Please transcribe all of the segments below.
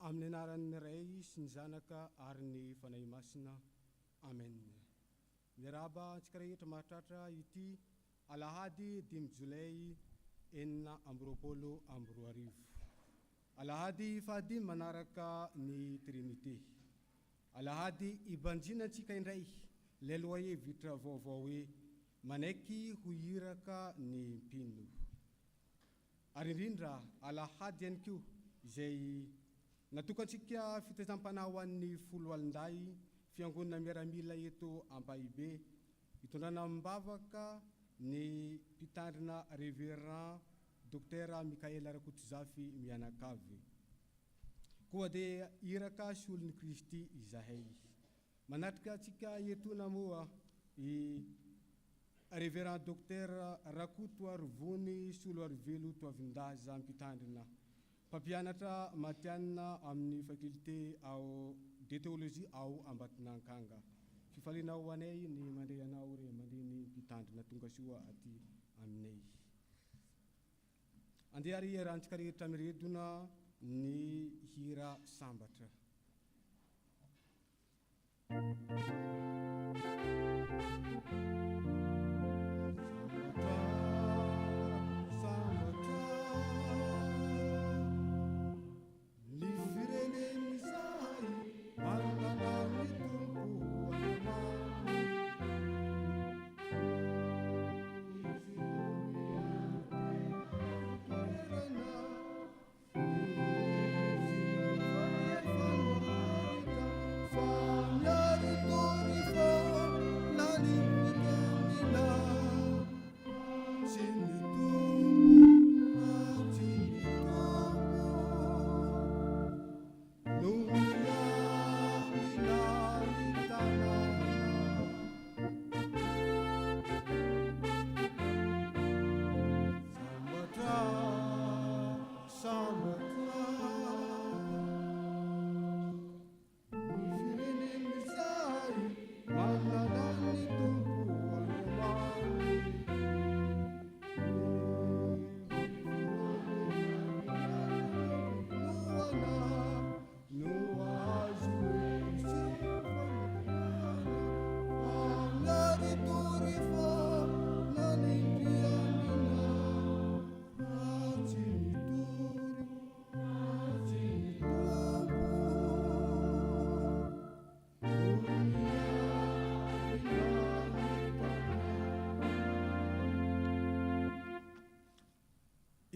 amin'ny anaran'ny Ray sy ny Zanaka ary ny Fanahy Masina. Amen. Miarahaba antsika rehetra mahatratra ity Alahady 5 Jolay 2024. Alahady fahadimy manaraka ny Trinité. Alahady ibanjinantsika indray lay loyer vitra vaovao hoe manaiky ho iraka ny mpino. Ary indrindra Alahady ihany koa izay natokantsika fitezam-panahy ho an'ny folo alinday fiangonana miaramila eto Ampahibé, hitondrana mibavaka ny mpitandrina Révérend Dr Mikael Rakototsizafy mianakavy. Koa dia iraka sy olon'i Kristy izahay. Manatrika antsika etona moa i Révérend Dr Rakoto Arivony Solo Arivelo Toavindaza mpitandrina mpampianatra matianina amin'ny fakulté de théologie ao Ambatinankanga. Fifaliana ho anay ny mandray anao re mandray ny mpitandrina tonga soa aty aminay. Andeha ary rahantsika rehetra miredona ny hira sambatra.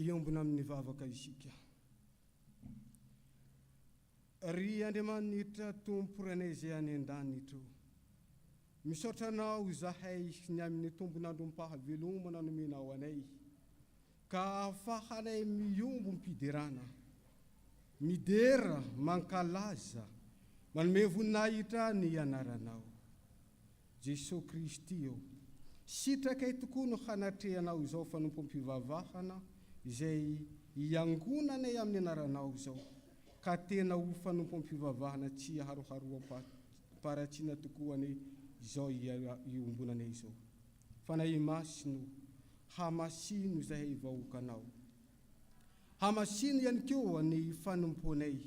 Iombona amin'ny vavaka isika. Ry Andriamanitra tompo renay izay any an-danitra. Misaotra anao izahay ny amin'ny tombon'andro mpahavelomana nomenao anay, ka ahafahanay miombo mpiderana, midera, mankalaza, manome voninahitra ny anaranao. Jesosy Kristy eo, sitrakay tokoa no hanatrehanao izao fanompo-mpivavahana izay iangonanay amin'ny anaranao izao, ka tena ho fanompo-mpivavahana tsy haroharoam-paratsiana tokoa ny izao iombonanay izao. Fanahy Masino, hamasino izay vahoakanao. Hamasino ihany koa ny fanomponay,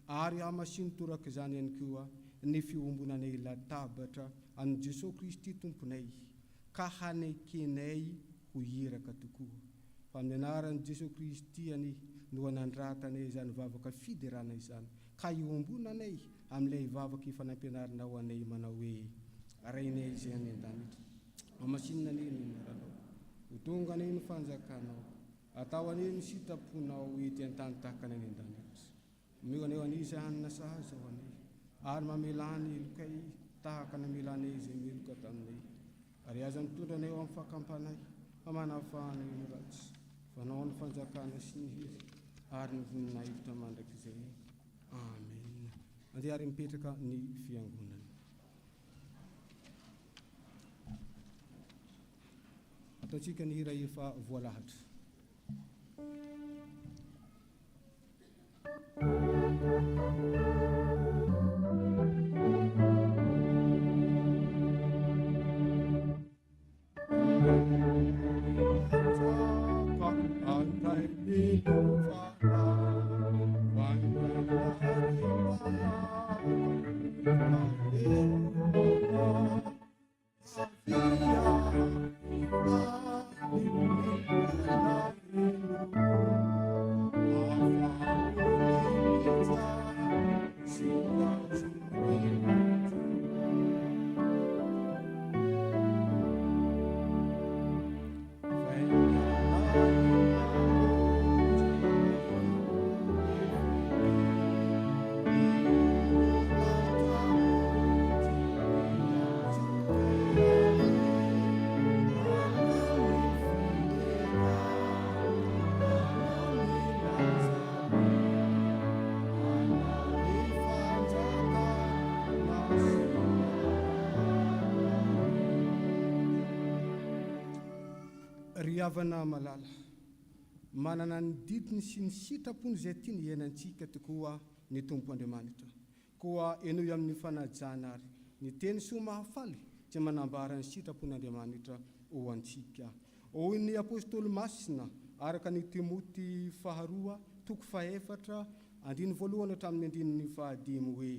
ary hamasino toraka izany ihany koa ny fiombonanay latabatra an'i Jesosy Kristy tomponay, ka hanekenay ho iraka tokoa. Fa amin'ny anaran'i Jesosy Kristy any no anandratanay izany vavaka fiderana izany, ka iombonanay amin'ilay vavaka ifanampianarana ho anay manao hoe rainay izay any an-danitra. Hamasinina anay ny anaranao, ho tonga anay ny fanjakanao, atao anay ny sitaponao ety an-tany tahaka any an-danitra. Mio anay anisy hanina sahaza ho anay, ary mamelany elokay tahaka namelanay izay meloka taminay. Ary aza mitondra anay ao amin'ny fakampanay, hamanafahana ny ratsy, fanao ny fanjakana sy ny hery, ary ny voninahitra mandrakizay. Amen. Andeha ary mipetraka ny fiangonana. Ataontsika ny hira efa voalahatra. Antai di ry havana malala manana ny didiny sy ny sitrapony izay tia ny iainantsika tokoa ny tompo Andriamanitra koa enoy amin'ny fanajana ary ny teny soa mahafaly tsy manambara ny sitrapon'Andriamanitra ho antsika. Hoy ny apôstôly masina araka ny Timoty 2:4 hatramin'ny andininy 5 hoe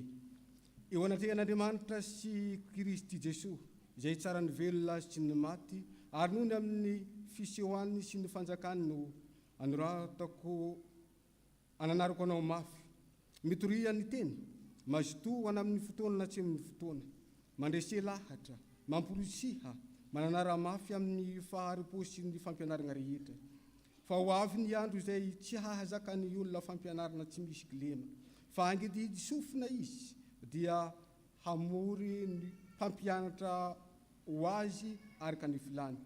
eo anatrehan'Andriamanitra sy Kristy Jesosy izay tsara ny velona sy ny maty ary noho ny amin'ny fisehoany sy ny fanjakany no anoratako ananarako anao mafy mitoria ny teny mazotoana amin'ny fotoana na tsy amin'ny fotoana mandrese lahatra mampolosiha mananara mafy amin'ny faharipo sy ny fampianarana rehetra fa ho avy ny andro izay tsy hahazaka ny olona fampianarana tsy misy kilema fa angididy sofina izy dia hamory ny mpampianatra ho azy araka ny filany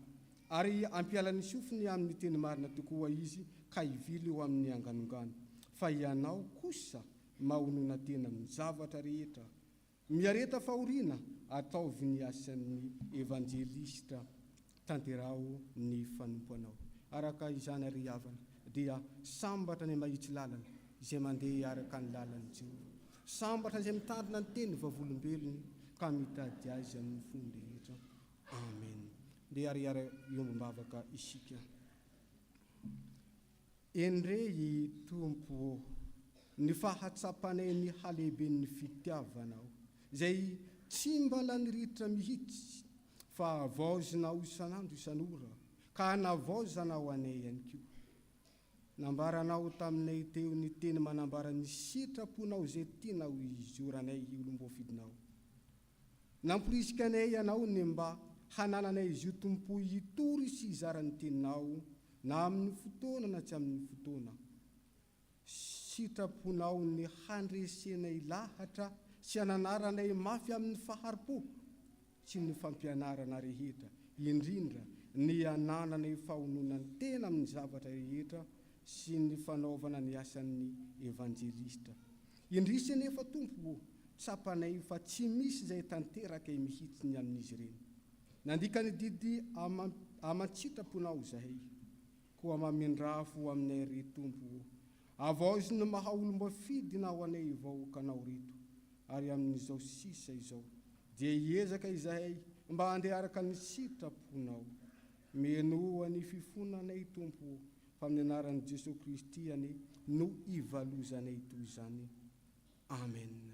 ary ampialany sofiny amin'ny teny marina tokoa izy ka hivily ho amin'ny anganongano fa ianao kosa mahonona tena amin'ny zavatra rehetra miareta fahoriana ataovy ny asan'ny evanjelista tanterao ny fanompo anao araka izany ary havana dia sambatra ny mahitsy lalana izay mandeha araka ny lalany Jehova sambatra izay mitandrina ny teny vavolombelony ka mitady azy amin'ny fony rehetra. Amen. Dia ariara iombambavaka isika. Endrey Tompo ny fahatsapanay ny halehiben'ny fitiavanao izay tsy mbala niritra mihitsy fa vaozanao isanandro isan'ora ka navaozanao anay ihany koa. Nambaranao taminay teo ny teny manambara ny sitraponao izay tianao izoranay olombofidinao. Namporisika anay ianao ny mba hanananay izy io tompo hitory sy izarany teninao na amin'ny fotoana na tsy amin'ny fotoana. Sitraponao ny handresenay lahatra sy hananaranay mafy amin'ny faharipo sy ny fampianarana rehetra indrindra ny anananay fahononany tena amin'ny zavatra rehetra sy ny fanaovana ny asan'ny evanjelista. Indrisy anefa tompo tsapanay fa tsy misy izay tanteraka mihitsiny amin'izy ireny. Nandika ny didy aman-tsitraponao zahay koa mamindrafo aminay ry tompo avaozy ny maha olom-bafidina ho anay vahoakanao reto ary amin'izao sisa izao dia hiezaka izahay mba handeha araka ny sitraponao menoa ny fifonanay tompo fa amin'ny anaran'i Jesosy Kristy ane no ivalozanay toy izany. Amen.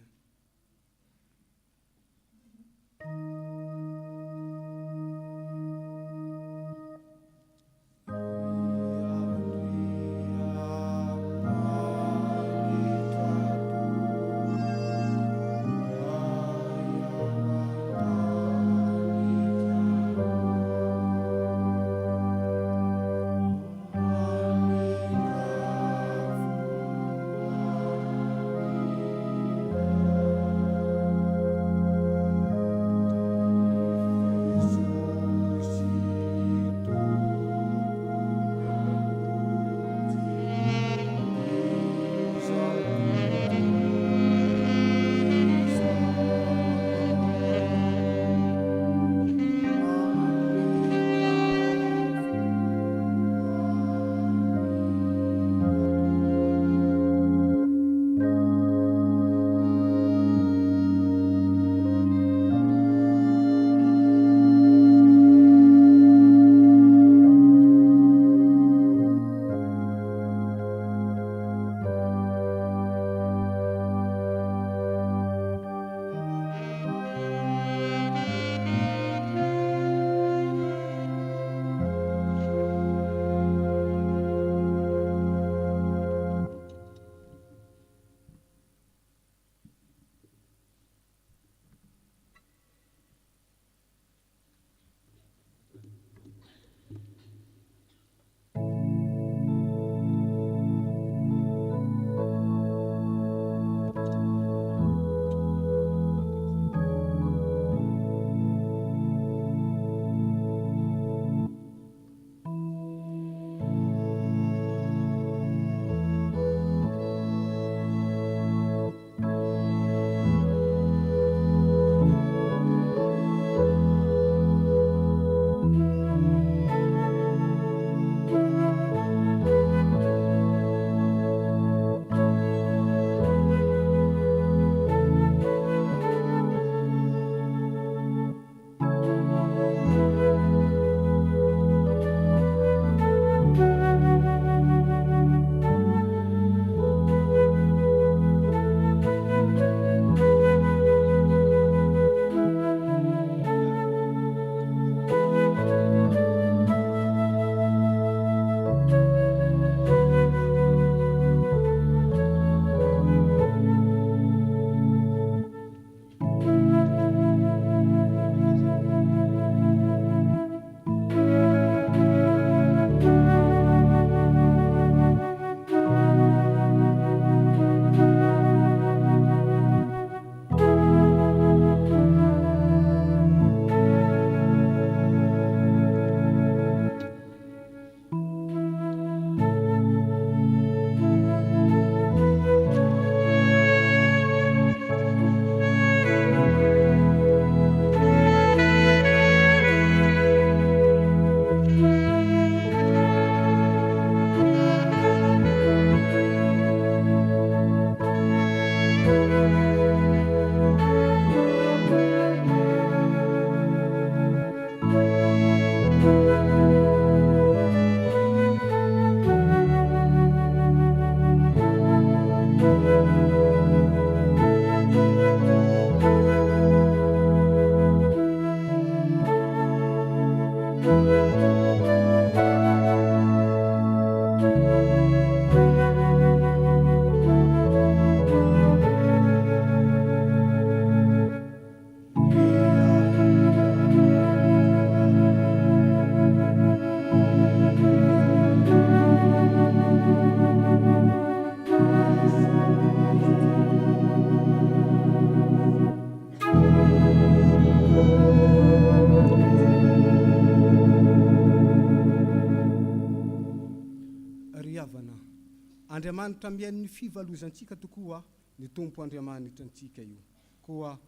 Andriamanitra miain'ny fivalozantsika tokoa ny tompo Andriamanitra antsika io. Koa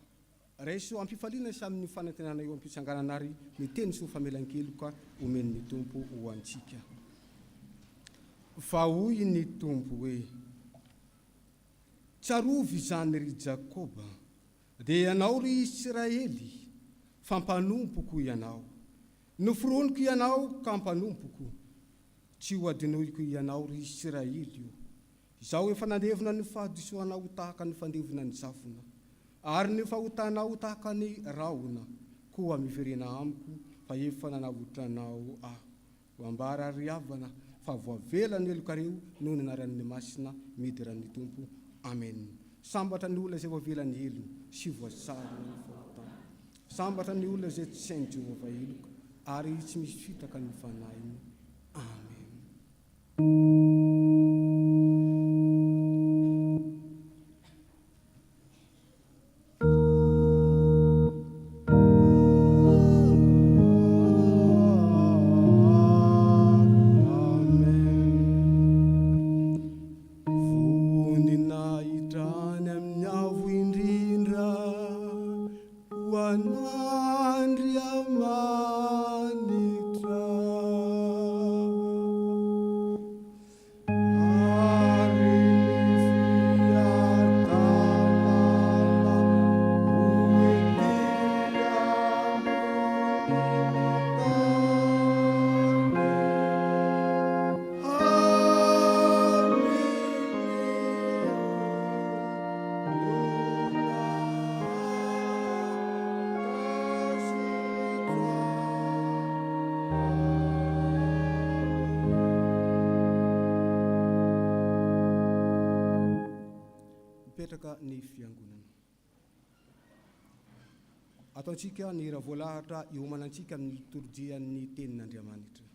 reso ampifaliana sy amin'ny fanantenana eo am-pitsanganana ary ny teny sy ho famelan-keloka omen'ny tompo ho antsika. Fa hoy ny tompo hoe, tsarovy izany ry Jakoba, dia ianao ry Israely, fampanompoko ianao. Noforoniko ianao ka mpanompoko, tsy ho adinoiko ianao ry Israely io. Izao efa nandevina ny fahadisoanao tahaka ny fandevina ny zavona, ary ny fahotanao tahaka ny raona, koa miverena amiko fa efa nanavotranao aho. Ho ambara ry havana fa voavela ny elokareo noho ny anaran'ny masina midiran'ny tompo. Amen. Sambatra ny olona izay voavela ny elo sy voasary ny fahotana. Sambatra ny olona izay tsy sain'i Jehovah eloka ary tsy misy fitaka ny fanainy. Amen. Ny fiangonana ataontsika ny raha voalahatra iomanantsika amin'ny liturjian'ny tenin'Andriamanitra.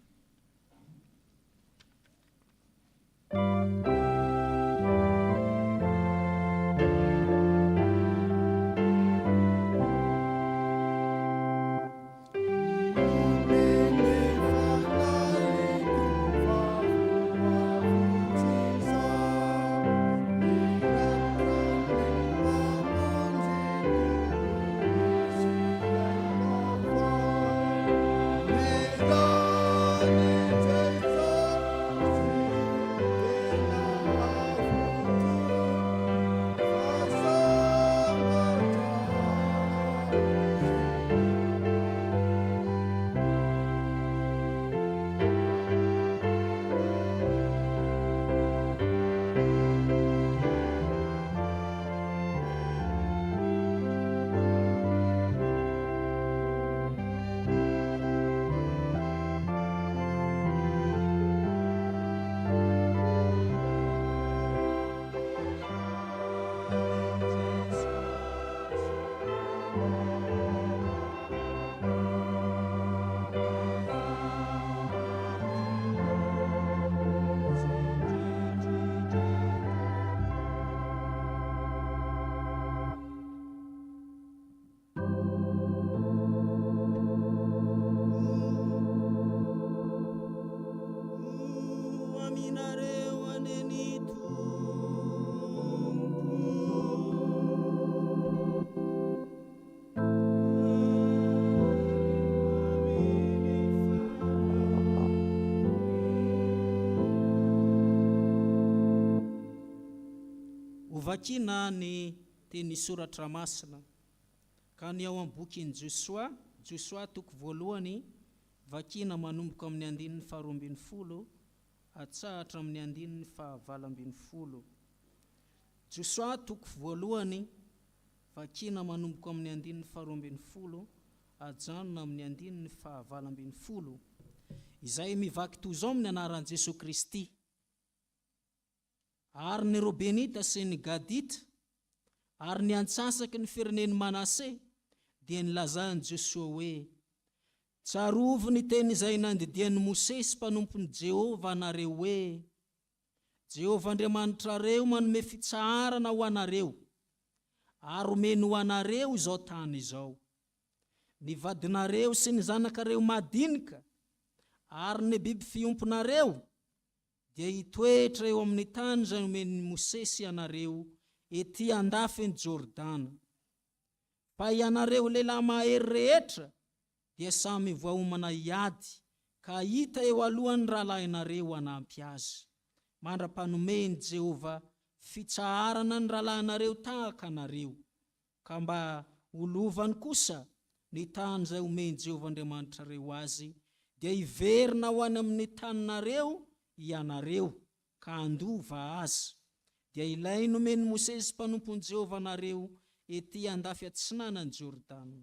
Vakina ny teny soratra masina ka ny ao am-bokin'i Joshua toko voalohany vakina manomboka amin'ny andinin'ny 12 hatsahatra amin'ny andinin'ny 20. Joshua toko voalohany vakina manomboka amin'ny andinin'ny 12 hajanona amin'ny andinin'ny 20, izay mivaky toy izao amin'ny anaran'i Jesosy Kristy. Ary ny Robenita sy ny Gadita ary ny antsasaky ny fireneny Manase dia nilazany Jesosy hoe, tsarovy ny teny izay nandidian'i Mosesy mpanompon'i Jehovah anareo hoe, Jehovah Andriamanitrareo manome fitsarana ho anareo ary omeny ho anareo izao tany izao. Ny vadinareo sy ny zanakareo madinika ary ny biby fiomponareo dia hitoetra eo amin'ny tany izay nomeny Mosesy ianareo ety andafiny Jordana. Fa ianareo lehilahy mahery rehetra dia samy voaomana hiady, ka hita eo alohan'ny rahalahinareo hanampy azy. Mandra-panomeny Jehova fitsaharana ny rahalahinareo tahaka anareo, ka mba holovany kosa ny tany izay omeny Jehova Andriamanitrareo azy, dia hiverina ho any amin'ny taninareo ianareo ka andova azy. Dia ilay nomeny Mosesy mpanompon'i Jehova anareo ety andafy atsinanan'ny Jordana.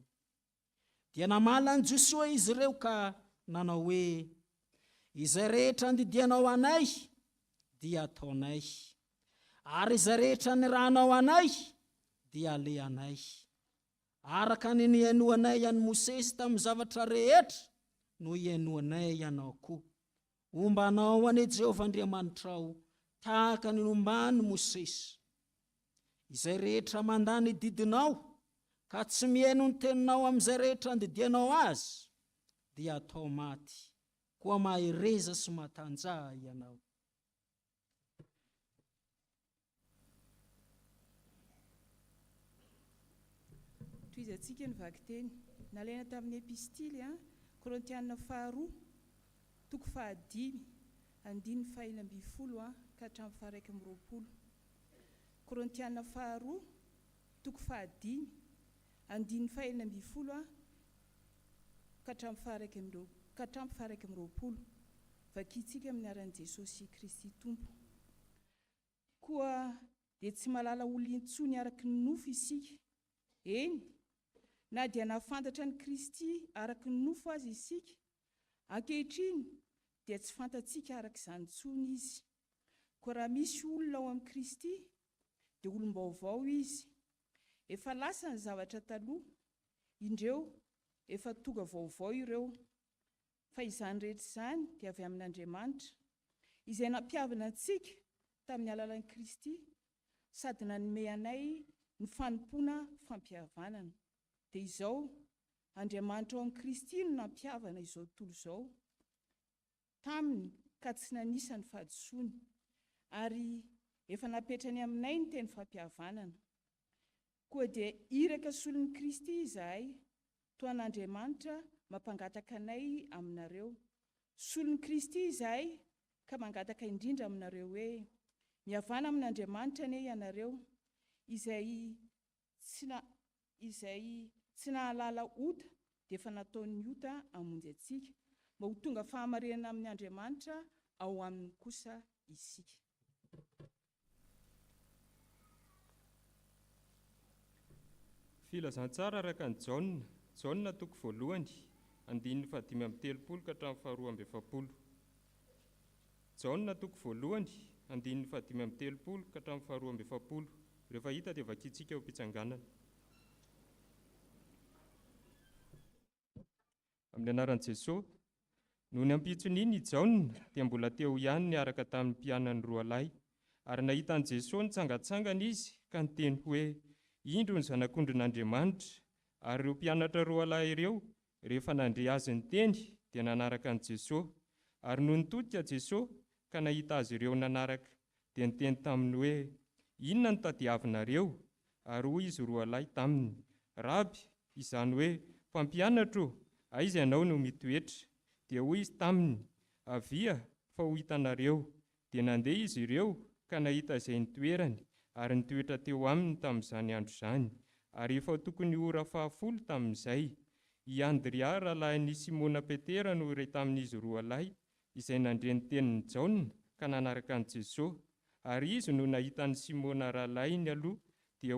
Dia namala ny Josoa izy ireo ka nanao hoe, izay rehetra andidianao anay dia ataonay, ary izay rehetra nirahanao anay dia aleanay. Araka ny nihainoanay an'i Mosesy tamin'ny zavatra rehetra no hihainoanay ianao koa. Ombanao ane Jehova Andriamanitrao tahaka ny nombany Mosesy. Izay rehetra mandany didinao ka tsy mihaino ny teninao amin'izay rehetra andidianao azy dia atao maty, koa mahereza sy matanjaha ianao. Toizantsika ny vaky teny nalaina tamin'ny epistily Korintiana faharoa toko fahadimy andiny fahaenina ambin'ny folo ka hatramin'ny faharaika amby roapolo. Korintiana faharoa toko fahadimy andiny fahaenina ambin'ny folo ka hatramin'ny faharaika amby roapolo. Vakitsika amin'ny aran'i Jesosy Kristy Tompo. Koa dia tsy malala olona intsony araky ny nofo isika. Eny, na dia nahafantatra ny Kristy araky ny nofo azy isika, ankehitriny dia tsy fantatsika araka izany intsony izy. Koa raha misy olona ao amin'ny Kristy dia olom-baovao izy. Efa lasa ny zavatra taloha, indreo efa tonga vaovao ireo. Fa izany rehetra izany dia avy amin'Andriamanitra, izay nampihavana antsika tamin'ny alalan'i Kristy, sady nanome anay ny fanompoana fampihavanana. Dia izao, Andriamanitra ao amin'ny Kristy no nampihavana izao tontolo izao taminy ka tsy nanisany fahadisoany, ary efa napetrany aminay ny teny fampihavanana. Koa dia iraka solon'i Kristy izahay, toa an'Andriamanitra mampangataka anay aminareo. Solon'i Kristy izahay ka mangataka indrindra aminareo hoe mihavana amin'Andriamanitra anie ianareo, izay tsy nahalala ota dia efa nataony ota hamonjy antsika, mba ho tonga fahamarinana amin'ny Andriamanitra ao aminy kosa isika. Filazantsara araka ny Jaona toko voalohany andininy fahadimy amby telopolo ka hatramin'ny faharoa amby efapolo. Jaona toko voalohany andininy fahadimy amby telopolo ka hatramin'ny faharoa amby efapolo. Rehefa hita dia vakitsika eo am-pitsanganana. Amin'ny anaran'i Jesosy, noho ny ampitson'iny i Jaona dia mbola teo ihany niaraka tamin'ny mpianany roa lahy, ary nahita an'i Jesosy nitsangatsangana izy ka niteny hoe, indro ny zanak'Ondrin'Andriamanitra. Ary ireo mpianatra roa lahy ireo, rehefa nandre azy ny teny dia nanaraka an'i Jesosy. Ary noho nitodika Jesosy ka nahita azy ireo nanaraka dia niteny taminy hoe, inona no tadiavinareo? Ary hoy izy roa lahy taminy, Raby, izany hoe mpampianatro, aiza ianao no mitoetra? Dia hoy izy taminy, avia fa ho hitanareo. Dia nandeha izy ireo ka nahita izay nitoerany, ary nitoetra teo aminy tamin'izany andro izany. Ary efa tokony ora 10 tamin'izay, i Andrea rahalahin'i Simona Petera no iray tamin'izy roa lahy, izay nandre ny tenin'ny Jaona ka nanaraka an'i Jesosy. Ary izy no nahitany Simona rahalahiny aloha dia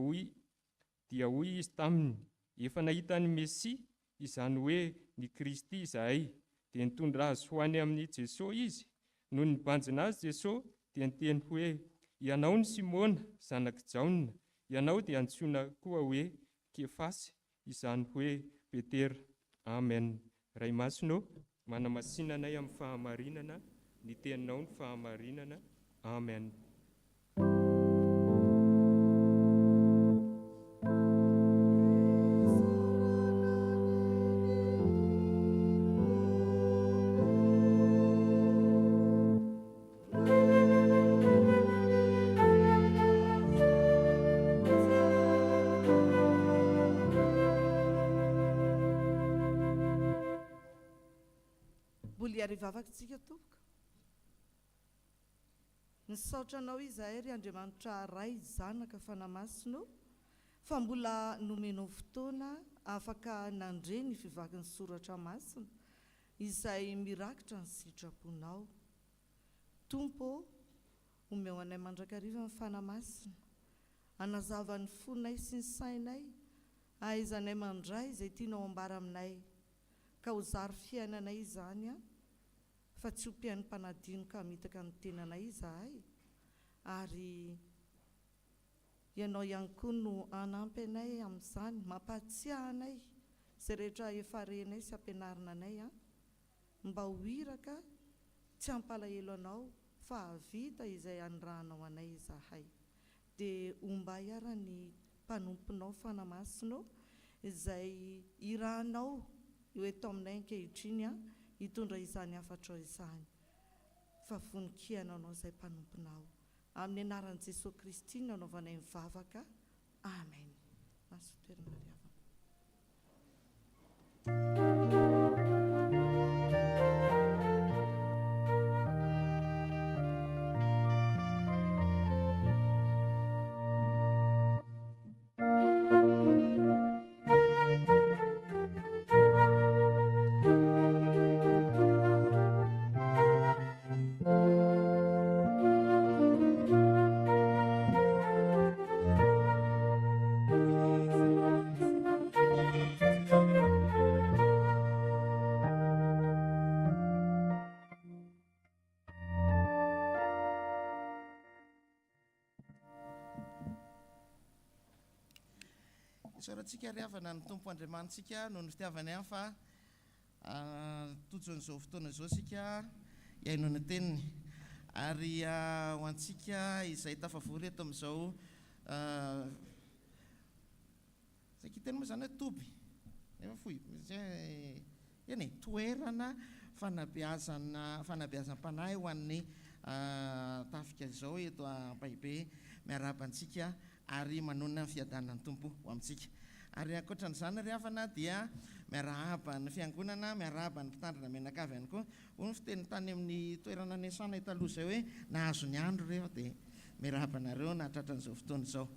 hoy izy taminy, efa nahitany Mesia, izany hoe ny Kristy izahay. Dia nitondra azy ho any amin'ny Jesosy izy. Noho nibanjina azy Jesosy dia niteny hoe, ianao ny Simona zanak'i Jaona, ianao dia antsoina koa hoe Kefasy, izany hoe Petera. Amen. Ray masonao, manamasinanay amin'ny fahamarinana, ny teninao ny fahamarinana. Amen. mbola iarivavakantsika tompoko. Nisaotra anao izahay ry Andriamanitra ray zanaka fanamasino fa mbola nomenao fotoana afaka nandre ny fivakin'ny soratra masina izay mirakitra ny sitraponao. Tompo, omeo anay mandrakariva ny fanamasina, anazava ny fonay sy ny sainay, ahaizanay mandray izay tianao ambara aminay, ka ho zary fiainanay izany fa tsy hompian'ny mpanadino ka mitaka ny tenanay izahay, ary ianao ihany koa no anampy anay amin'izany, mampatsiahy anay izay rehetra efa renay sy ampianarina anay mba ho iraka, tsy hampalahelo anao fa havita izay anirahanao anay izahay. Dia omba iara ny mpanomponao fanamasino izay irahanao eo eto aminay ankehitriny hitondra izany afatrao izany, fa voninkiana anao izay mpanomponao. Amin'ny anaran'i Jesosy Kristy no anaovanay mivavaka. Amen. Maso toerana ry havana. Isaorantsika ry havana ny Tompo Andriamanitsika noho ny fitiavany ihany fa tojon'izao fotoana izao sika hiaino ny teniny, ary ho antsika izay tafavory eto amin'izao zay kiteny moa zany hoe toby efa foy eny toerana fanabeazam-panahy ho an'ny tafika izao eto Ambahibe miarabantsika ary manona ny fiadanan'ny Tompo ho amintsika. Ary ankoatran'izany ry havana dia miarahaba ny fiangonana, miarahaba ny mpitandrina menakavy ihany koa. Hoy ny fiteny tany amin'ny toerana niasana taloha izay hoe nahazo ny andro rehefa dia miarahaba anareo nahatratran'izao fotoana izao.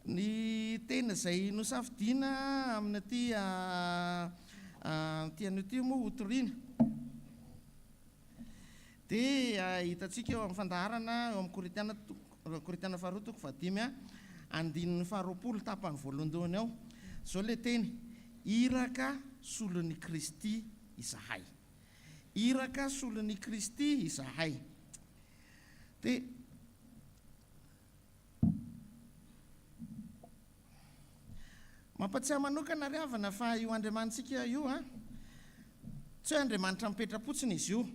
Ny tena izay nosafidiana amin'ity an'ity moa hotoriana dia hitantsika eo amin'ny fandaharana eo amin'ny Koritiana faharoa toko fahadimy andinin'ny faharoapolo tapany voalohany ao, zao le teny: iraka solon'ny Kristy izahay, iraka solon'ny Kristy izahay. Dia mampatsiahy manokana ry havana fa io Andriamanitsika io tsy hoe Andriamanitra mipetra-potsiny izy io.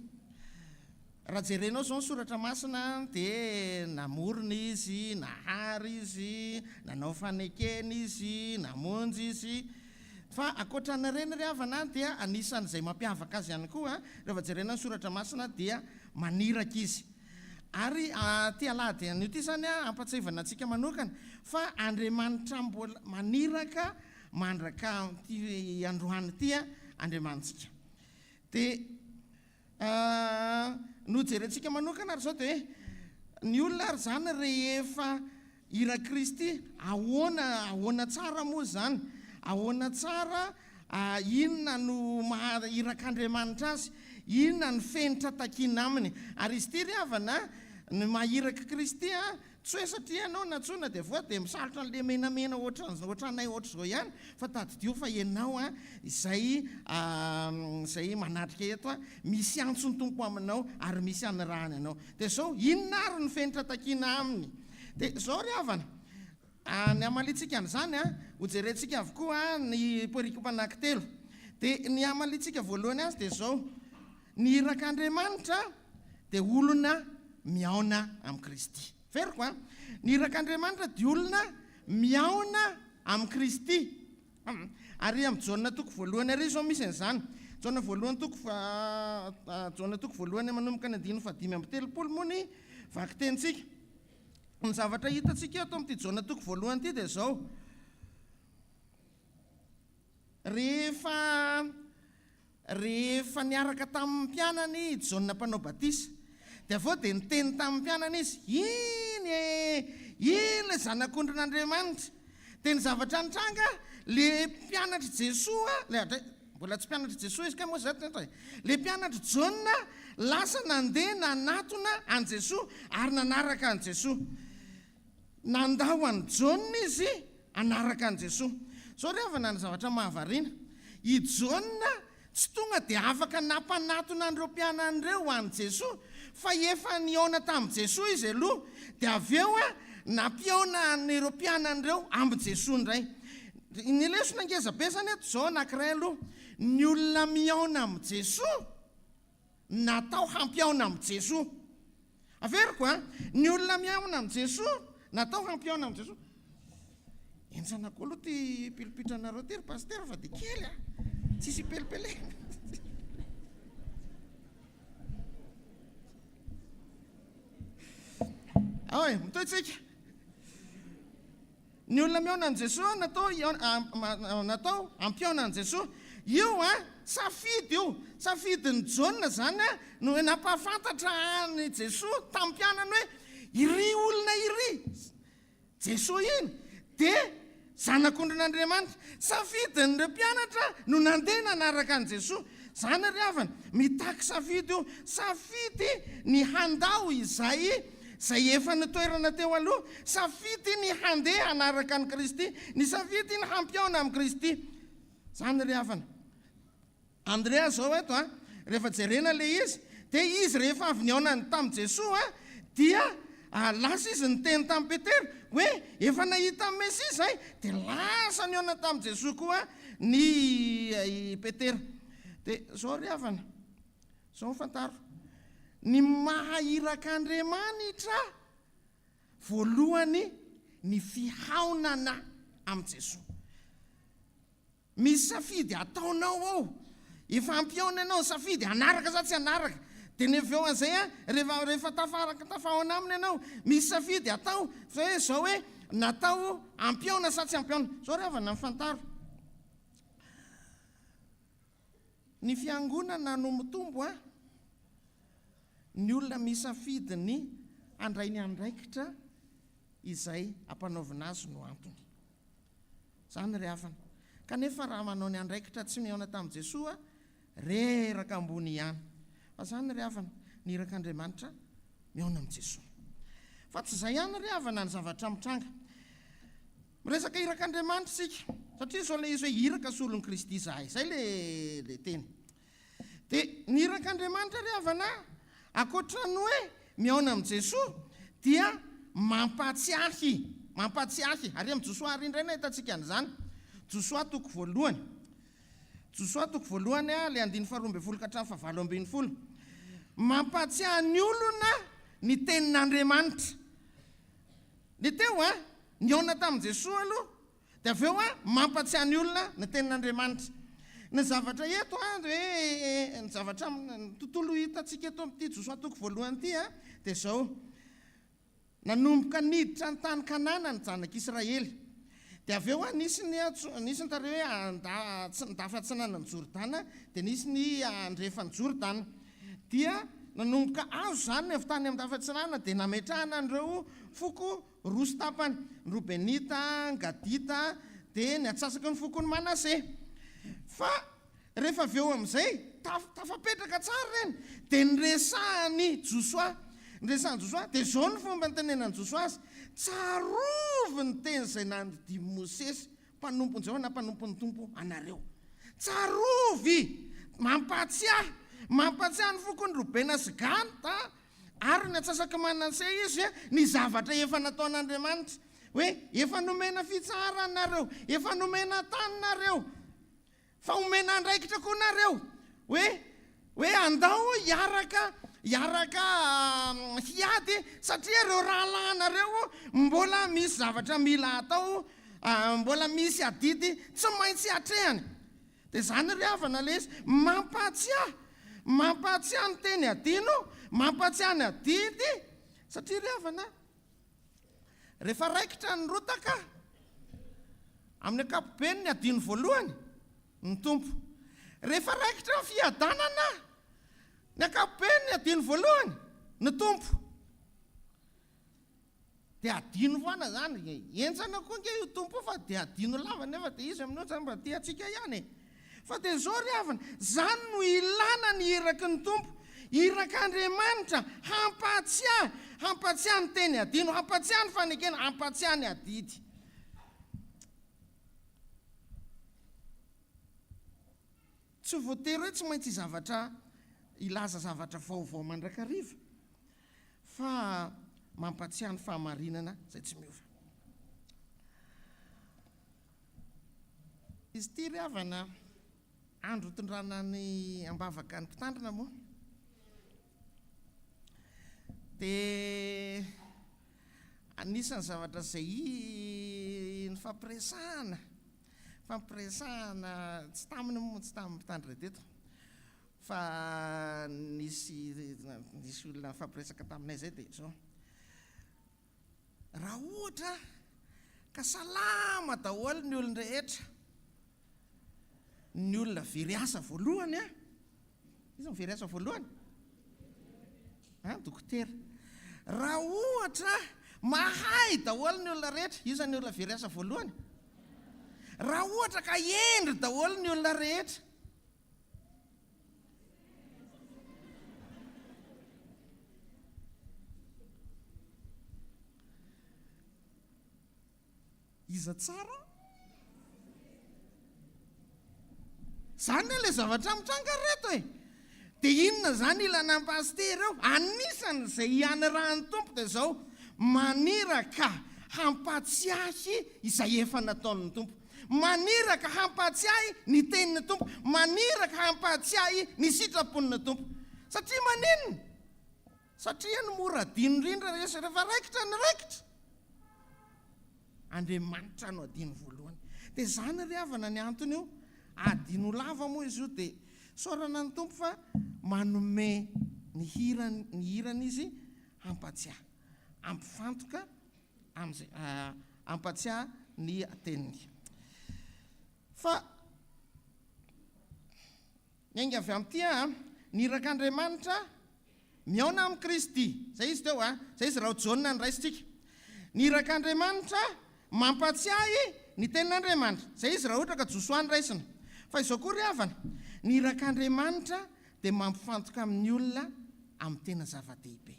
Raha jerenao zao ny soratra masina dia namorona izy, nahary izy, nanao fanekena izy, namonjy izy, fa akoatran'ireny ry havana dia anisan'izay mampiavaka azy ihany koa rehefa jerenao ny soratra masina dia maniraka izy. Ary ty alady an'io ty zany ampatsahivana antsika manokana fa Andriamanitra mbola maniraka mandraka ty androany ty Andriamanitsika. Dia no jerentsika manokana ary zao dia ny olona ary zany rehefa ira Kristy ahoana tsara moa zany, ahoana tsara, inona no mahirak'Andriamanitra azy, inona ny fenitra takiana aminy. Ary izy ty ry havana ny mahiraka Kristy tsy hoe satria ianao natsoina dia voa dia misalotra an'le menamena ohatranay ohatra zao ihany, fa tadidio fa ianao izay manatrika eto misy antso ny Tompo aminao ary misy anirahany anao. Dia zao inona ary ny fenitra takiana aminy. Dia zao ry havana ny amalitsika an'izany ho jerentsika avokoa ny perikopa anankitelo. Dia ny amalitsika voalohany azy dia zao: ny irak'Andriamanitra dia olona miaona amin'ny Kristy. Veriko ny irak'Andriamanitra dia olona miaona amin'ny Kristy. Ary amin'ny Jaona toko voalohany ary zao misy an'izany. Jaona toko voalohany manomboka ny 5:7 moa ny vaky tenitsika. Ny zavatra hitantsika eto amin'ity Jaona toko voalohany ity dia zao: rehefa rehefa niaraka tamin'ny mpianany Jaona mpanao batisa dia avao dia niteny tamin'ny mpianana izy, iny le zanak'ondrin'Andriamanitra. Dia ny zavatra nitranga le mpianatra Jesoa, mbola tsy mpianatra Jesoa izy ka moa zany, le mpianatra Jaona lasa nandeha nanatona an Jesoa ary nanaraka an Jesoa. Nandao an Jaona izy anaraka an Jesoa. So rehefa na ny zavatra mahavariana, i Jaona tsy tonga dia afaka nampanatona an'ireo mpianan'ireo an Jesoa, fa efa niona tamin'ny Jesoa izy aloha, dia avy eo nampiona n'ireo mpianan'ireo amin'ny Jesoa indray. Ny lesona ngeza be zany eto zao anankiray aloha, ny olona miaona amin'ny Jesoa natao hampiaona amin'ny Jesoa. Averiko a, ny olona miaona amin'ny Jesoa natao hampiaona amin'ny Jesoa. Enjanako aloha ty pilipitranareo ty ry paster fa dia kely a, tsisy pelipele. Oe, mitoitsika. Ny olona miaona an Jesoa natao hampiaona an Jesoa. Io safidy io, safidyn'ny Jaona zany no hoe nampahafantatra ny Jesoa tamin'ny mpianany hoe iry olona iry Jesoa iny dia zanak'ondrin'Andriamanitra. Safidyn'ireo mpianatra no nandeha nanaraka an Jesoa. Zany ry havana, mitaky safidy io, safidy ny handao izay efa nitoerana teo aloha, safidy ny handeha hanaraka an'i Kristy, ny safidy ny hampiaona amin'i Kristy. Zany ry havana, Andrea zao eto rehefa jerena le izy, dia izy rehefa avy niaonany tamin'i Jesoa dia lasa izy niteny tamin'i Petera hoe efa nahita amin'ny Mesia zay, dia lasa niaona tamin'i Jesoa koa ny Petera. Dia zao ry havana, zao fantaro, ny mahahiraka Andriamanitra voalohany ny fihaonana amin'i Jesoa. Misy safidy ataonao ao, efa ampiaona anao safidy, anaraka sa tsy anaraka. Dia ny avy eo an'izay rehefa tafahoana aminy ianao, misy safidy atao fa hoe zao hoe natao ampiaona sa tsy ampiaona. Zao ry havana mifantaro, ny fiangonana no mitombo ny olona misafidy ny andray ny andraikitra izay ampanaovina azy no antony. Zany ry havana, kanefa raha manao ny andraikitra tsy miaona tamin'i Jesoa, reraka ambony ihany. Fa zany ry havana, ny irak'Andriamanitra miaona amin'i Jesoa. Fa tsy izay ihany ry havana ny zavatra mitranga. Miresaka irak'Andriamanitra sika, satria zao le izy hoe iraka solon'i Kristy zahay, izay le teny. Dia ny irak'Andriamanitra ry havana, ankoatrany hoe miaona amin'i Jesoa, dia mampatsiahy, ary amin'ny Josoa indray na hitantsika an'izany. Josoa toko voalohany, le 2:12 ka hatramin'ny 7:20. Mampatsiahy ny olona ny tenin'Andriamanitra. Dia teo niaona tamin'i Jesoa aloha, dia avy eo mampatsiahy ny olona ny tenin'Andriamanitra. Ny zavatra eto hoe ny zavatra ny tontolo hitantsika eto amin'ity Josoa toko voalohany ity dia zao: nanomboka niditra ny tany Kanana ny zanak'Israely. Dia avy eo nisy ny tareo hoe ndafatsinanan'ny Jordana, dia nisy ny andrefany Jordana. Dia nanomboka azo zany avy tany amin'ny ndafatsinana, dia nametrahana an'ireo foko roa sy tapany, ny Robenita, ny Gadita, dia ny atsasaka ny foko ny Manase. Fa rehefa avy eo amin'izay tafapetraka tsara reny, dia niresahany Josoa, dia zao ny fomba nytenenan'i Josoa azy: tsarovy ny teny izay nandidy Mosesy mpanompon'izao na mpanompon'ny tompo anareo. Tsarovy, mampatsiahy ny fokony Robena sy Gad ary ny atsasaka Manase izy ny zavatra efa nataon'Andriamanitra, hoe efa nomena fitsara nareo, efa nomena tany nareo, fa omena andraikitra koa nareo, hoe andao hiaraka hiady, satria ireo rahalanareo mbola misy zavatra mila atao, mbola misy adidy tsy maintsy hatrehany. Dia zany ry havana le izy mampatsiahy ny teny adino, mampatsiahy ny adidy, satria ry havana rehefa raikitra ny rotaka amin'ny ankapobeny ny adino voalohany ny tompo, rehefa raikitra ny fiadanana ny ankapobeny ny adino voalohany ny tompo dia adino foana zany entsana koa nge io tompo fa dia adino lava nefa dia izy amin'io zany mba tia atsika ihany fa dia zao ry havana zany no ilana ny iraky ny tompo irak'Andriamanitra hampatsiahy ny teny adino hampatsiahy ny fanekena hampatsiahy ny adidy tsy voatery hoe tsy maintsy zavatra ilaza zavatra vaovao mandrakariva fa mampatsiahy ny fahamarinana zay tsy miova izy ty ry havana andro tondrana ny ambavaka ny mpitandrina moa dia anisan'ny zavatra zay ny fampiresahana tsy tamin'ny mpitandrina teto fa nisy olona fampiresaka taminay zay dia zao raha ohatra ka salama daholo ny olona rehetra ny olona very asa voalohany izy ny very asa voalohany dokotera raha ohatra mahay daholo ny olona rehetra io zany ny olona very asa voalohany raha ohatra ka endry daholo ny olona rehetra iza tsara zany ilay zavatra mitranga reto dia inona zany ilana ny pastery eo anisany zay ianarahany tompo dia zao maniraka hampatsiahy izay efa nataon'ny tompo maniraka hampatsiahy ny tenin'ny tompo maniraka hampatsiahy ny sitrapon'ny tompo satria manenina satria ny mora adino indrindra rehefa raikitra ny raikitra Andriamanitra no adino voalohany dia zany ry havana ny antony io adino lava moa izy io dia saorana ny tompo fa manome ny hirana izy hampatsiahy ampifantoka am'zay hampatsiahy ny teniny fa miainga avy amin'ity ny irak'Andriamanitra miaona amin'ny Kristy zay izy teo zay izy raha Jaona ny raisitsika ny irak'Andriamanitra mampatsiahy ny tenin'Andriamanitra zay izy raha ohatra ka Josoa ny raisina fa izao koa ry havana ny irak'Andriamanitra dia mampifantoka amin'ny olona amin'ny tena zava-dehibe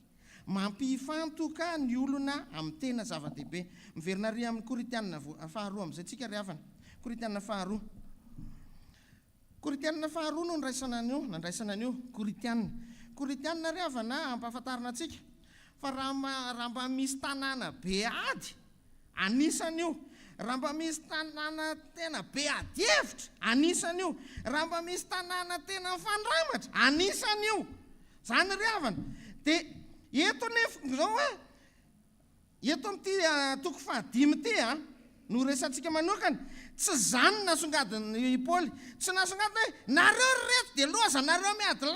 mampifantoka ny olona amin'ny tena zava-dehibe miverina ry amin'ny Koritianina faharoa amin'izay tsika ry havana Koritianina faharoa no nandraisana an'io Koritianina ry havana ampahafantarina antsika fa raha mba misy tanàna be ady anisany io raha mba misy tanàna tena be ady hevitra anisany io raha mba misy tanàna tena mifandramatra anisany io zany ry havana dia eto nefa zao eto amin'ity toko fahadimy ty no resantsika manokana tsy zany nasongadiny Paoly tsy nasongadiny hoe nareo reto dia loza nareo miady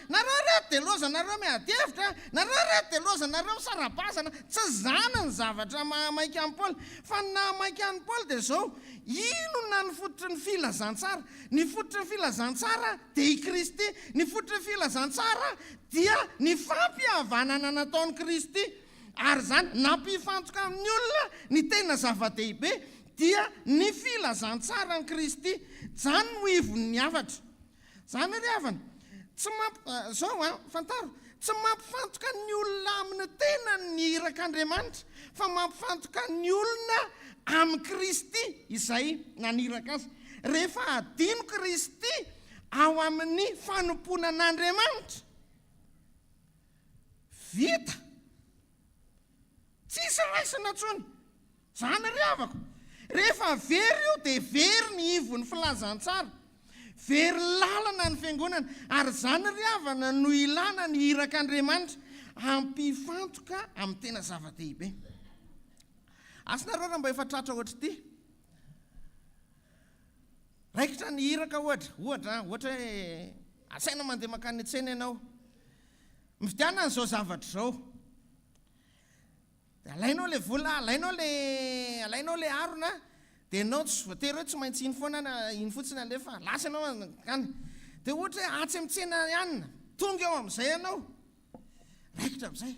nareo reto dia loza nareo miady hevitra nareo reto dia loza nareo misarabasana tsy zany ny zavatra mahaimaiky amin'ny Paoly fa namaiky amin'ny Paoly dia zao inona ny fototry ny filazantsara ny fototry ny filazantsara dia i Kristy ny fototry ny filazantsara dia ny fampihavanana nataon'i Kristy ary zany nampifantoka amin'ny olona ny tena zava-dehibe dia ny filazantsara ny Kristy zany no ivony avatra zany ry havana fantaro tsy mampifantoka ny olona amin'ny tena ny irak'Andriamanitra fa mampifantoka ny olona amin'ny Kristy izay naniraka azy rehefa adino Kristy ao amin'ny fanompona an'Andriamanitra vita tsisy raisina tsony zany ry havako rehefa very io dia very ny ivony filazantsara very lalana ny fiangonana ary zany ry havana no ilana ny irak'Andriamanitra hampifantoka amin'ny tena zava-dehibe asanareo raha mba efa tratra ohatra ity raikitra ny iraka ohatra hoe asaina mandeha makany an-tsena ianao mividiana n'izao zavatra zao alainao le vola alainao le arona dia anao tsy voatery hoe tsy maintsy iny foana iny fotsiny alefa lasa anao kany dia ohatra hoe atsy amintsena ihanina tonga eo amin'izay ianao raikitra amin'izay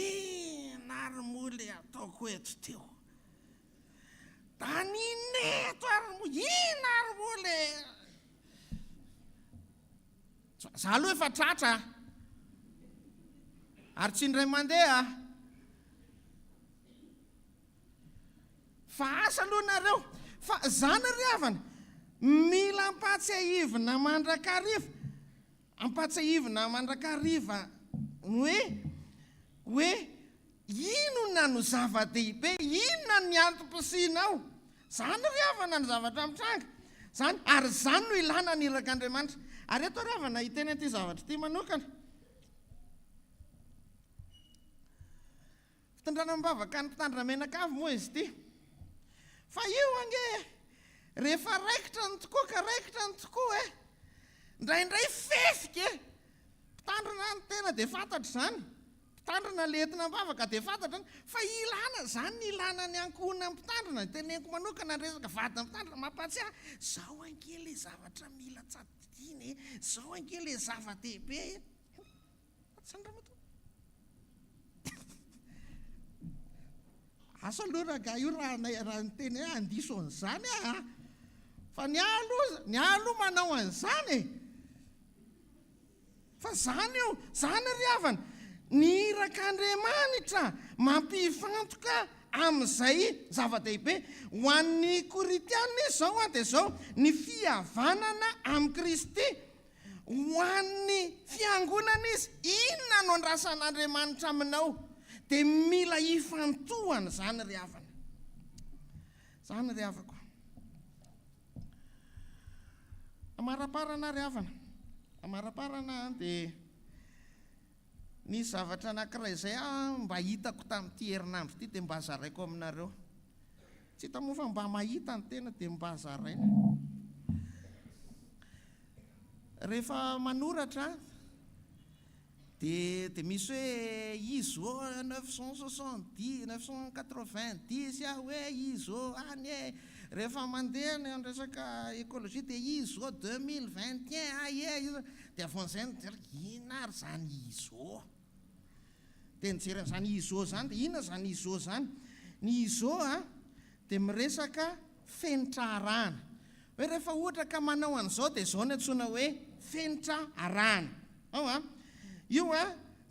inary moa le ataoko eto teo da nineto ary mo inary moa le za aloha efa tratra ary tsy indray mandeha fa asa aloha nareo fa zany ry havana mila ampatsiahivina mandrakariva ampatsiahivina mandrakariva hoe inona no zava-dehibe inona ny antom-pisinao zany ry havana ny zavatra mitranga zany ary zany no ilana ny irak'Andriamanitra ary eto ry havana hiteny ty zavatra ty manokana fitondrana mibavaka ny mpitandrina menakavy moa izy ty fa io ange rehefa raikitra ny tokoa ka raikitra ny tokoa ndraindray fefika mpitandrina ny tena dia fantatra zany mpitandrina le entina mibavaka dia fantatra ny fa ilana zany ny ilana ny ankohona ny mpitandrina teneniko manokana ny resaka vadina mpitandrina mampatsiahy zao ange le zavatra mila tsadiny zao ange le zava-dehibe asa aloha raga io raha ny teny hoe andiso an'izany fa ny alo manao an'izany fa zany io zany ry havana ny irak'Andriamanitra mampifantoka amin'izay zava-dehibe ho an'ny Koritiana izy zao dia zao ny fihavanana amin'ny Kristy ho an'ny fiangonana izy inona no andrasan'Andriamanitra aminao dia mila ifantohana zany ry havana zany ry havako amaraparana ry havana amaraparana dia ny zavatra anankiray izay mba hitako tamin'ity herinandro ity dia mba zaraiko aminareo tsy hita moa fa mba mahita ny tena dia mba zaraina rehefa manoratra dia misy hoe izy 970 990 hoe izy any rehefa mandeha ny resaka ekôlôjia dia izy 2021 dia afon'izay ina ary zany izy dia nijery zany izy zany dia inona zany izy zany ny izy dia miresaka fenitra arahana hoe rehefa ohatra ka manao an'izao dia zao ny antsoina hoe fenitra arahana io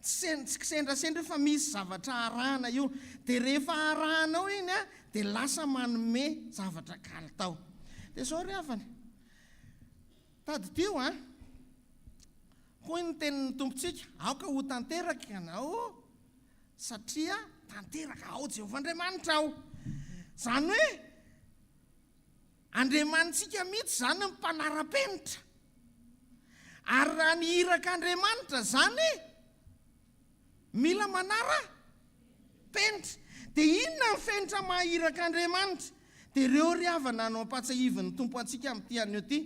tsy kisendrasendra fa misy zavatra arahana io dia rehefa arahanao iny dia lasa manome zavatra kalitao dia zao ry havana tady tio hoy ny tenin'ny tompontsika aoka ho tanteraka ianao satria tanteraka ao Jehovah-Andriamanitra ao zany hoe Andriamanitsika mihitsy zany ny mpanara-penitra ary raha ny irak'Andriamanitra zany mila manara penitra dia inona ny fenitra mahirak'Andriamanitra dia ireo ry havana no ampatsiahivin'ny tompo antsika amin'ity anio ty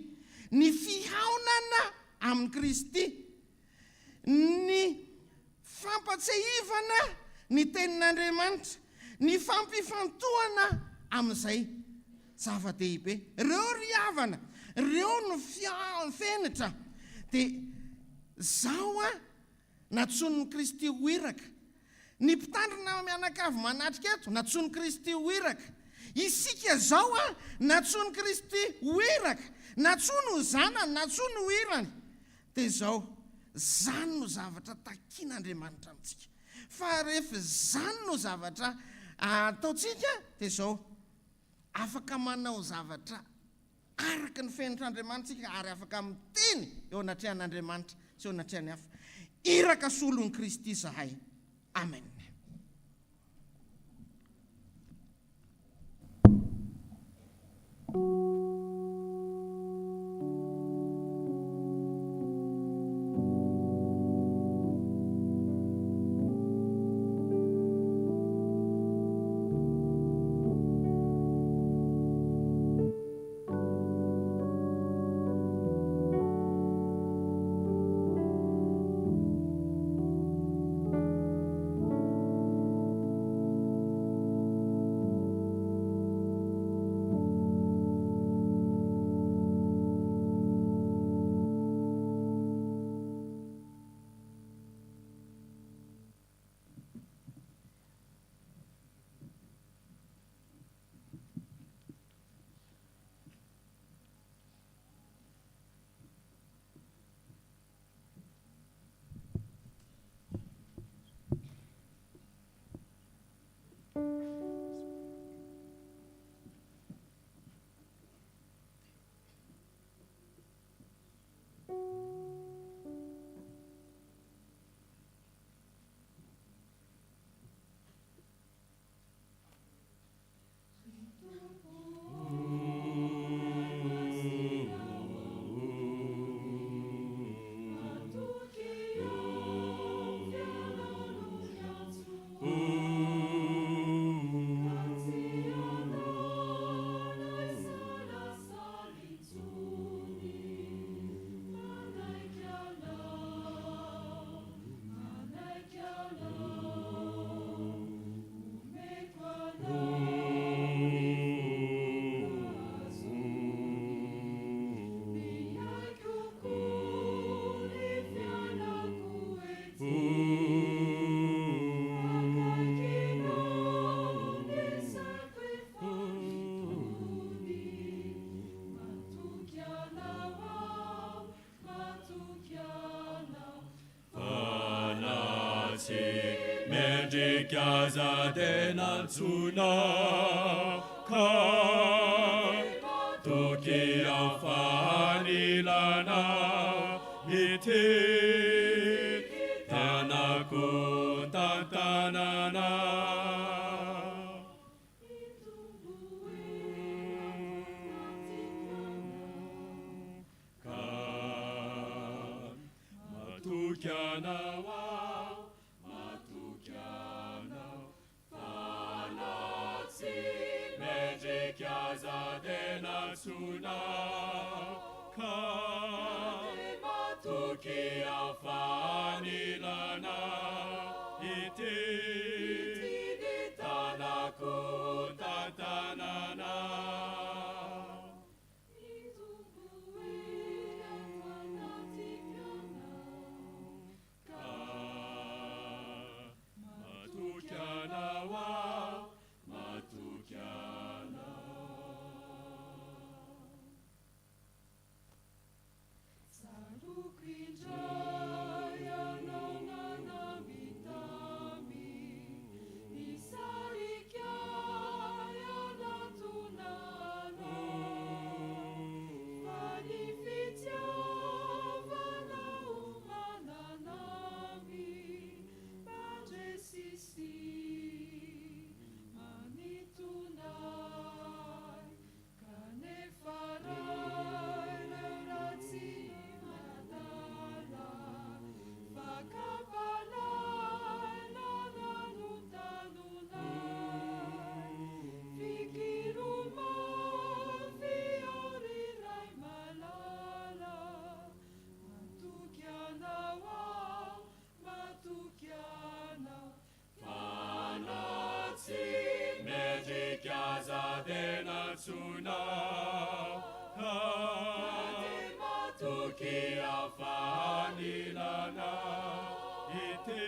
ny fihaonana amin'ny Kristy ny fampatsiahivana ny tenin'Andriamanitra ny fampifantohana amin'izay zava-dehibe ireo ry havana ireo no fenitra dia zao natson'ny Kristy ho iraka ny mpitandrina mianakavy manatrika eto natson'ny Kristy ho iraka isika zao natson'ny Kristy ho iraka natsony ho zanany natsony ho irany dia zao zany no zavatra takian'Andriamanitra amintsika fa rehefa zany no zavatra ataotsika dia zao afaka manao zavatra araka ny fenitr'Andriamanitsika ary afaka miteny eo anatrehan'Andriamanitra sy eo anatrehany hafa iraka solon'ny Kristy zahay amen. mendrika zadena tsuna ka toki afanilana ite tanako tantanana ka matukiana wa zadena suna ka matuki afanilana iti tanako tatanana ka matukiana wa matukiana zadena suna ka matuki afanilana iti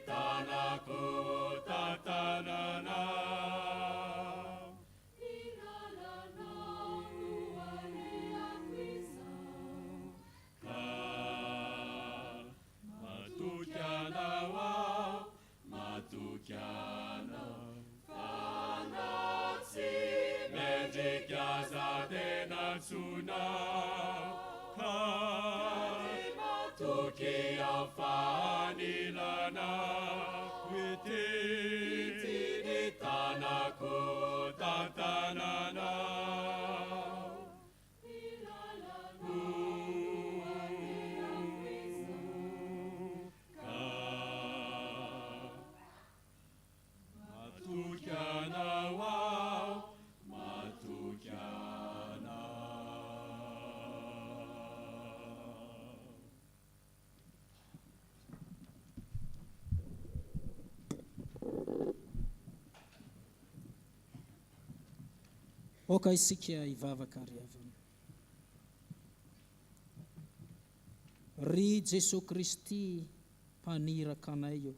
tanako tatanana ka matukiana wa matukiana mendrika zadena suna ka matuki afanilana iti tanako tatanana ka matukiana wa oka isika hivavaka ry havana. Ry Jesosy Kristy mpaniraka anay eo.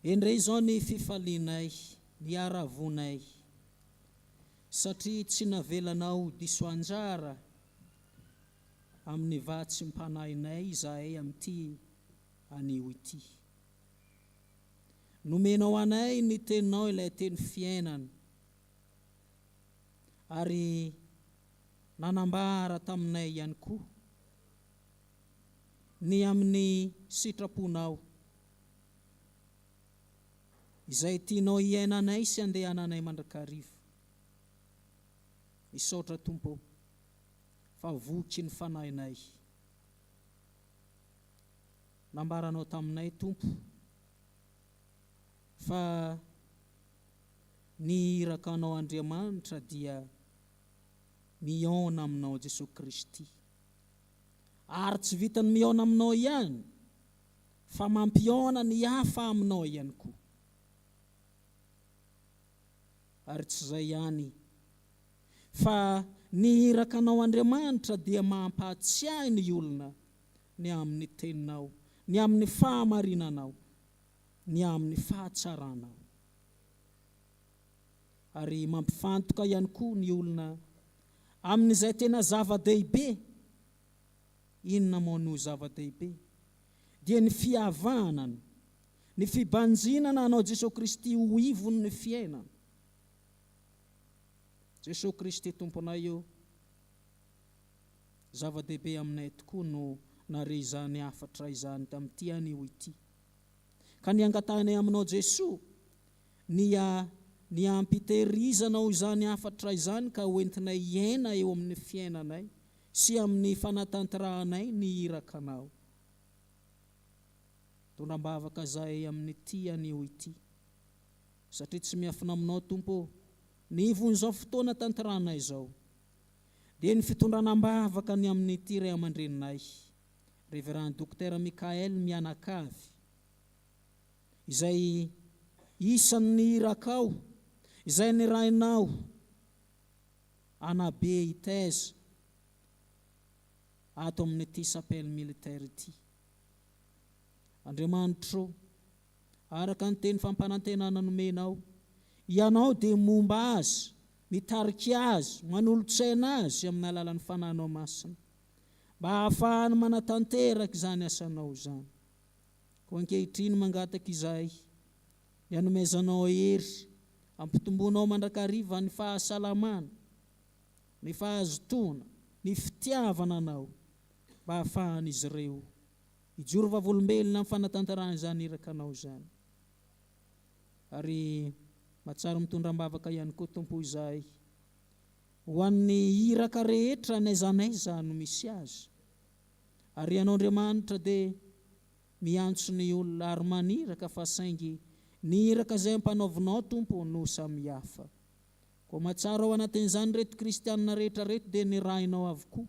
Indray zao ny fifalinay, ny aravonay, satria tsy navelanao diso anjara amin'ny vatsy mpanahinay izahay amin'ity anio ity. Nomenao anay ny teninao ilay teny fiainana, ary nanambara taminay ihany koa ny amin'ny sitraponao izay tianao iainanay sy andehananay mandrakariva. Misaotra Tompo fa voky ny fanahinay. Nambaranao taminay Tompo fa ny irakanao Andriamanitra dia miona aminao Jesosy Kristy. Ary tsy vitany miona aminao ihany, fa mampiona ny hafa aminao ihany koa. Ary tsy zay ihany, fa ny irakanao Andriamanitra dia mampahatsiahy ny olona ny amin'ny teninao, ny amin'ny fahamarinanao, ny amin'ny fahatsaranao. Ary mampifantoka ihany koa ny olona amin'izay tena zava-dehibe. Inona moa no zava-dehibe? dia ny fihavanana, ny fibanjinana anao Jesosy Kristy ho ivony ny fiainana. Jesosy Kristy tomponay io, zava-dehibe aminay tokoa no nare izany afatra izany tamin'ity anio ity. Ka ny angatanay aminao Jesosy, ny ampitehirizanao izany afatra izany ka hoentinay iaina eo amin'ny fiainanay sy amin'ny fanatantrahanay ny irakanao. Tondram-bavaka zahay amin'ny ity anio ity, satria tsy miafina aminao Tompo, ny ivon'izao fotoana tantranay izao, dia ny fitondranam-bavaka ny amin'ny ity ray aman-dreninay, Reverend Dr Mikael Mianakavy, izay isan'ny irakao, izay ny rainao, Anabe Itaiza, ato amin'ity sapely militaire ity. Andriamanitro, araka ny teny fampanantenana nomenao, ianao dia momba azy, mitarika azy, manolotsaina azy amin'ny alalan'ny fananao masina, mba ahafahany manatanteraka izany asanao izany. Ko ankehitriny mangataka izay, ny anomezanao hery, ampitombonao mandrakariva ny fahasalamana, ny fahazotoana, ny fitiavana anao, mba ahafahany izy ireo ijoro vavolombelona amin'ny fanatanterahana izany irakanao izany. Ary matsara mitondram-bavaka ihany koa Tompo izay, ho an'ny iraka rehetra n'aiza n'aiza no misy azy. Ary ianao Andriamanitra dia miantso ny olona ary maniraka fa saingy ny iraka izay ampanaovinao Tompo no samihafa. Ko matsara ao anatin'izany reto kristianina rehetra reto dia ny rainao avokoa.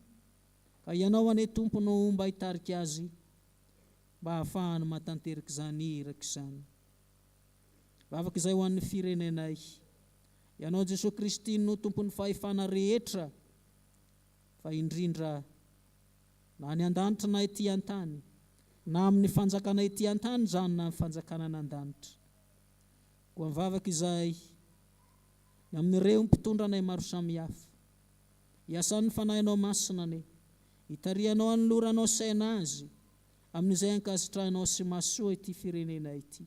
Ka ianao ane Tompo no mba hitarika azy, mba ahafahany matanteraka izany iraka izany. Vavaka izay ho an'ny firenenay, ianao Jesosy Kristy no Tompon'ny fahefana rehetra, fa indrindra na ny an-danitra na ety an-tany, na amin'ny fanjakana ety an-tany zany na amin'ny fanjakana an-danitra. Koa mivavaka izay amin'ireo mpitondranay maro samihafa, iasan'ny fanahinao masina ne, hitarianao anoloranao saina azy amin'izay ankasitrahanao sy masoa ity firenenay ity.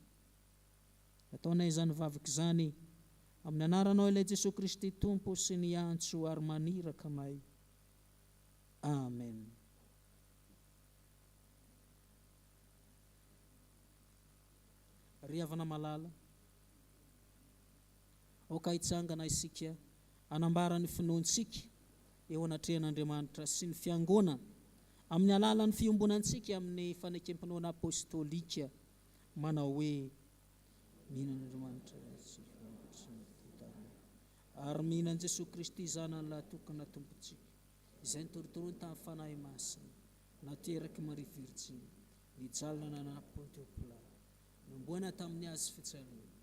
Ataonay izany vavaka izany amin'ny anaranao ilay Jesosy Kristy Tompo sy ny antso ary maniraka may. Amen. Ry havana malala, oka hitsangana isika anambara ny finoantsika eo anatrehan'Andriamanitra sy ny fiangonana amin'ny alalan'ny fiombonantsika amin'ny fanekem-pinoana apostolika manao hoe mihinan'Andriamanitra ary mihinan Jesosy Kristy zanany lahatokana tompontsika, izay nitorotoroany tamin'ny fanahy masina, nateraky Marie Virginy, nijalina na Pontio Pilato, nomboana tamin'ny azy fitsainoana,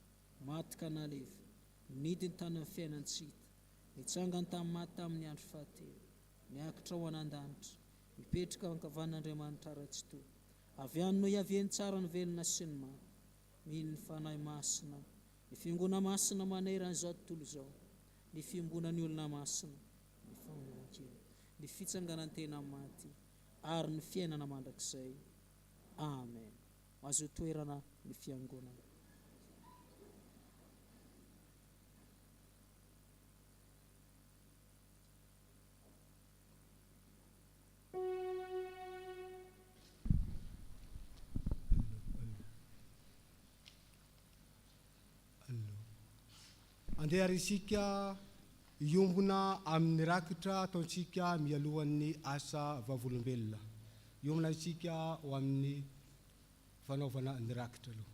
maty ka naleva, nidiny tany amin'ny fiainantsika, nitsangany tamin'ny maty tamin'ny andro fahatelo, miakatra ho an'an-danitra, mipetraka ankavan'Andriamanitra ara-tsy-to, avy any no hiaviany tsara ny velona sy ny maro, mihiny ny fanahy masina, ny fiangona masina maneran'izao tontolo izao, ny fiombonan'ny olona masina, ny famonan-kely, ny fitsanganan tena maty, ary ny fiainana mandrakizay. Amen. Azo toerana ny fiangonana. Andeha isika iombona amin'ny rakitra ataontsika mialohan'ny asa vavolombelona. Iombona isika ho amin'ny fanaovana ny rakitra aloha.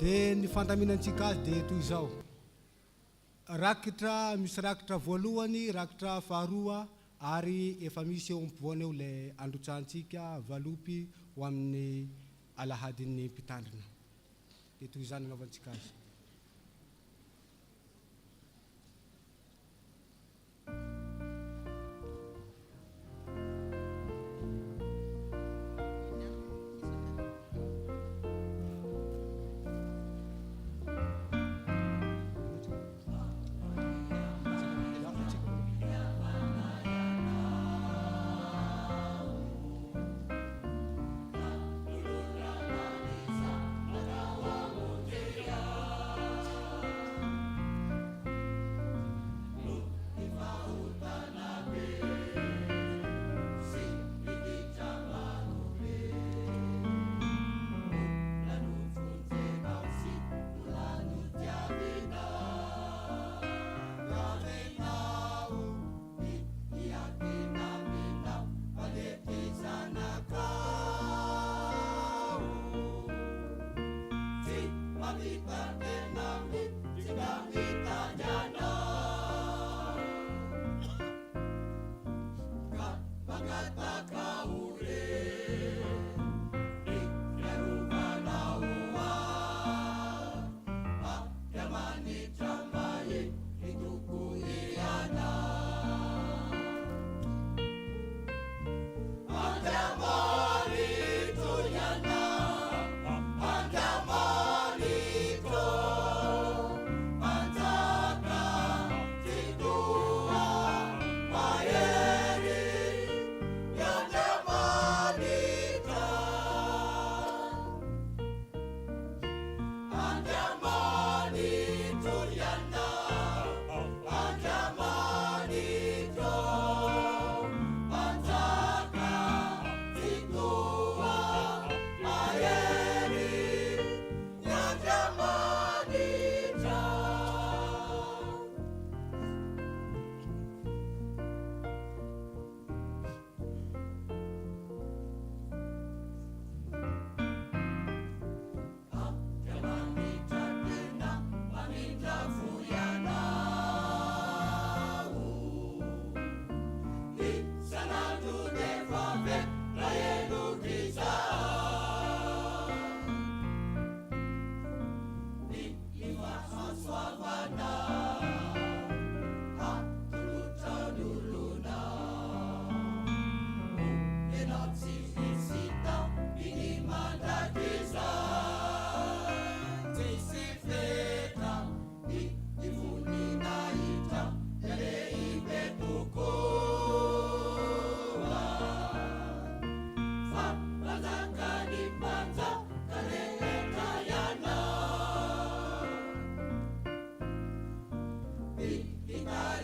dia ny fandaminantsika azy dia toy izao: rakitra, misy rakitra voalohany, rakitra faharoa, ary efa misy eo ampovoany eo ilay androtsantsika valopy ho amin'ny alahadin'ny mpitandrina. Dia toy izany anaovantsika azy.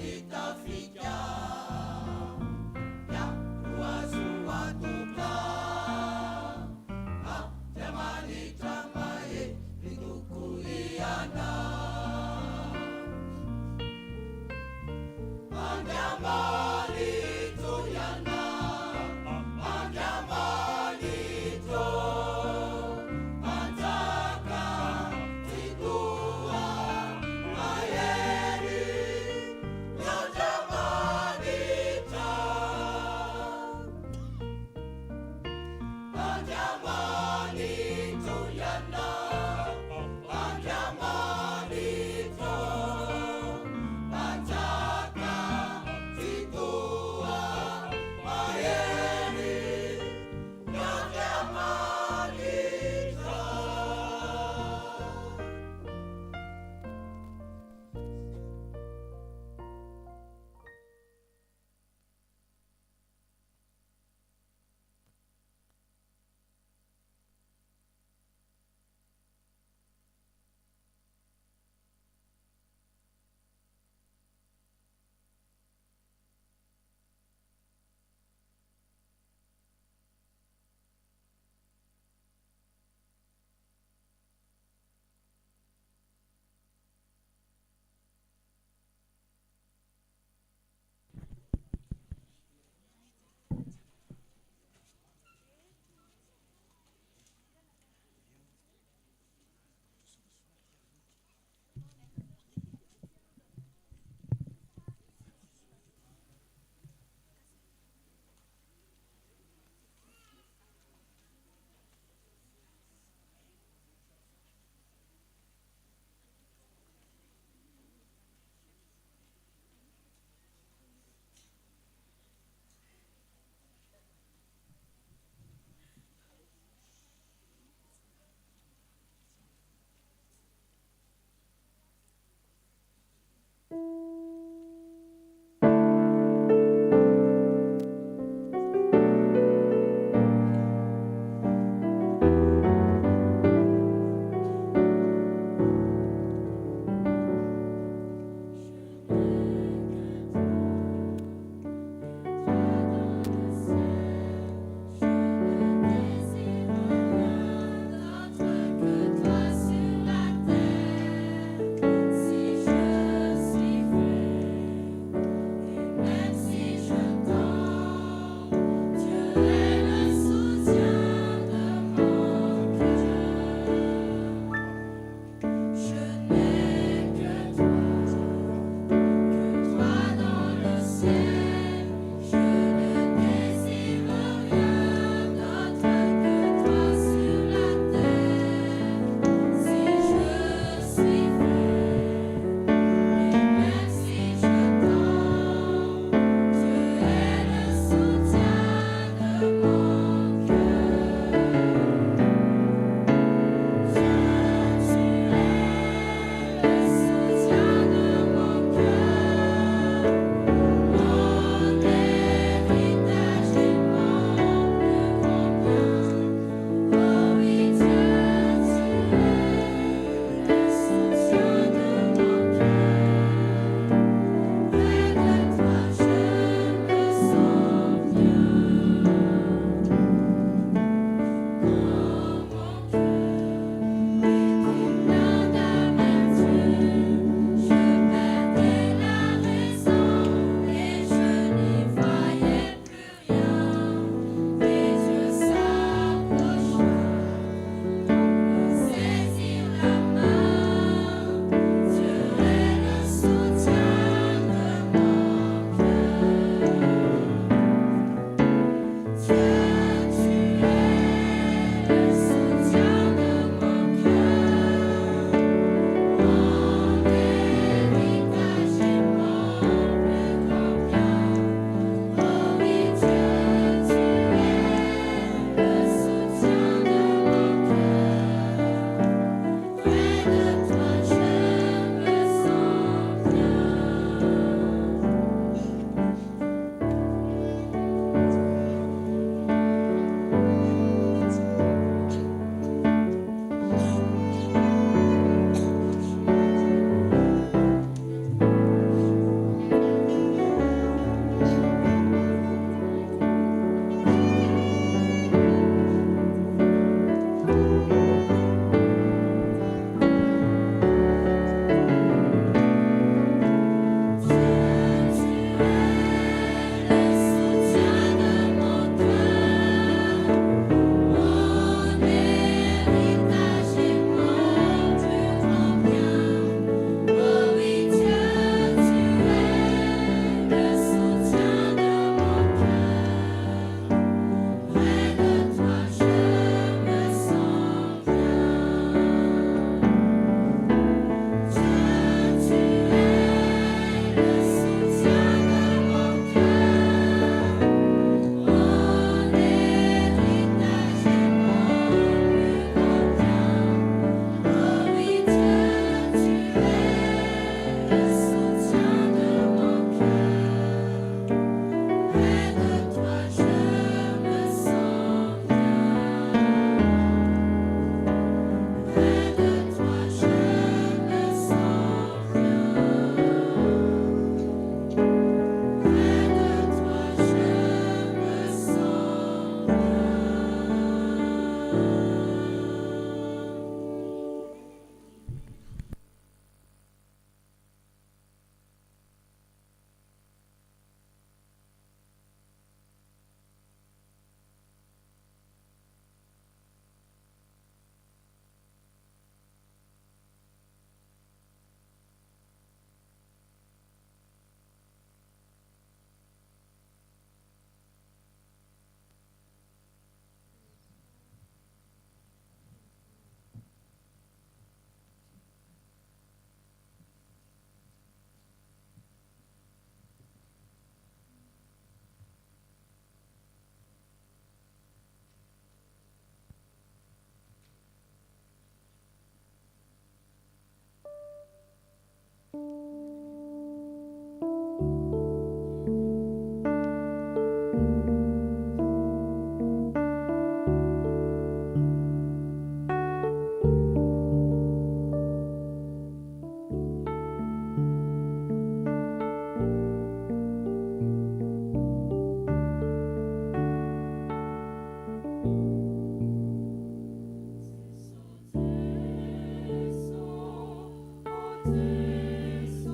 Itafika ya ruas o Jesu,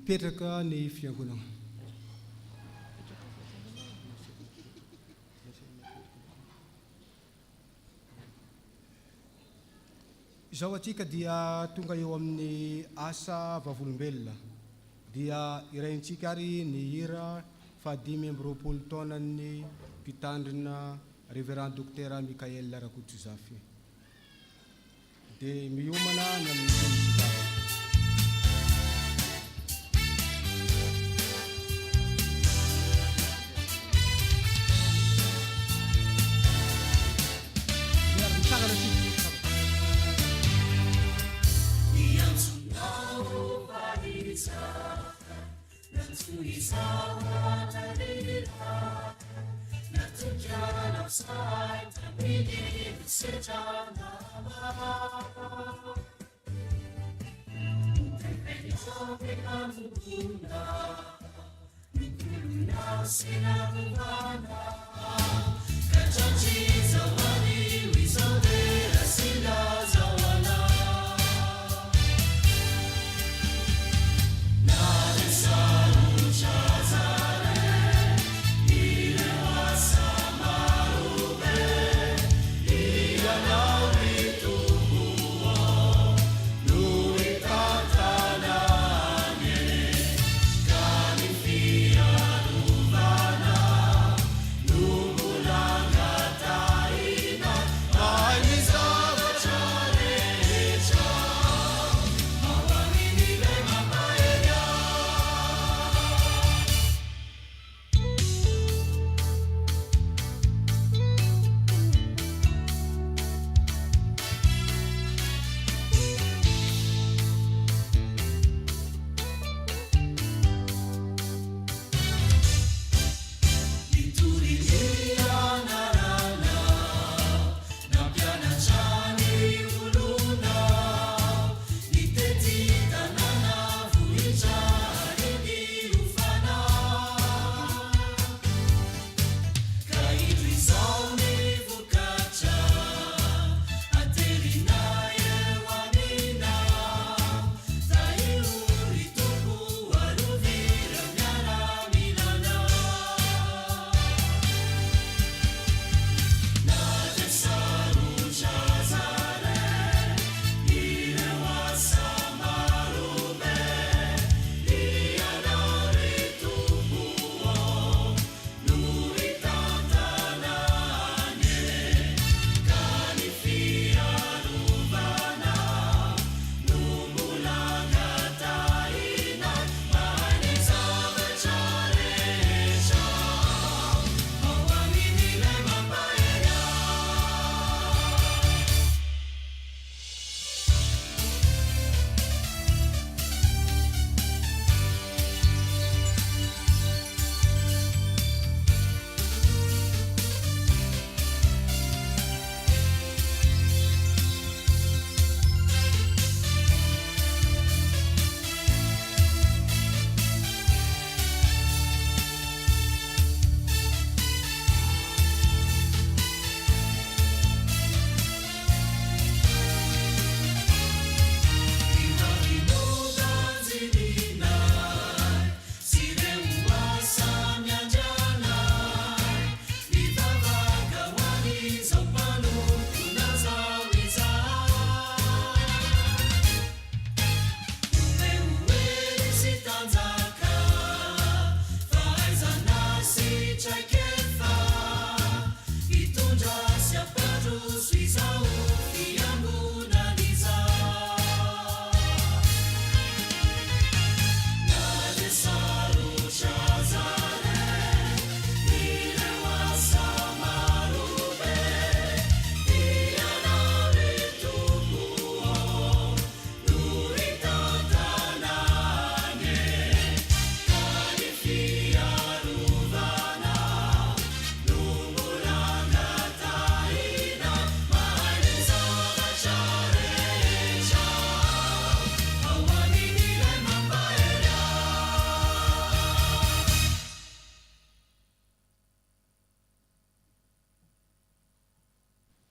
Petraka ny fiangonana. Izao atsika dia tonga eo amin'ny asa vavolombelona. Dia iraintsika ary ny hira 520 taonan'ny mpitandrina Révérend Docteur Mikael Rakotojafy. Dia miomana ny amin'ny fiangonana.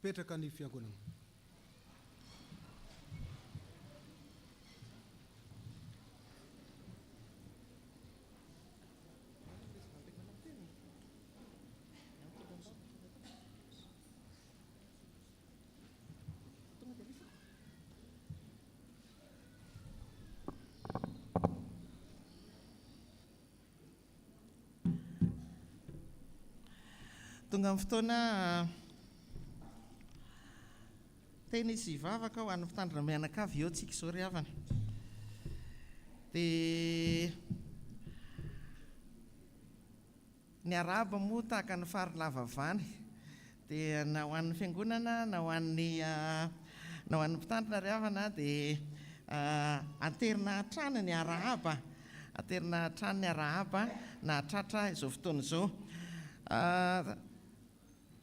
Petraka ny fiangonana. tonga amin'ny fotoana tena izy ivavaka ho an'ny mpitandrina mianakavy eo tsika izao ry havana dia ny araba moa tahaka ny farilavavany dia na ho an'ny fiangonana na ho an'ny mpitandrina ry havana dia aterina hatrany ny arahaba aterina hatrany ny arahaba na hatratra izao fotoana izao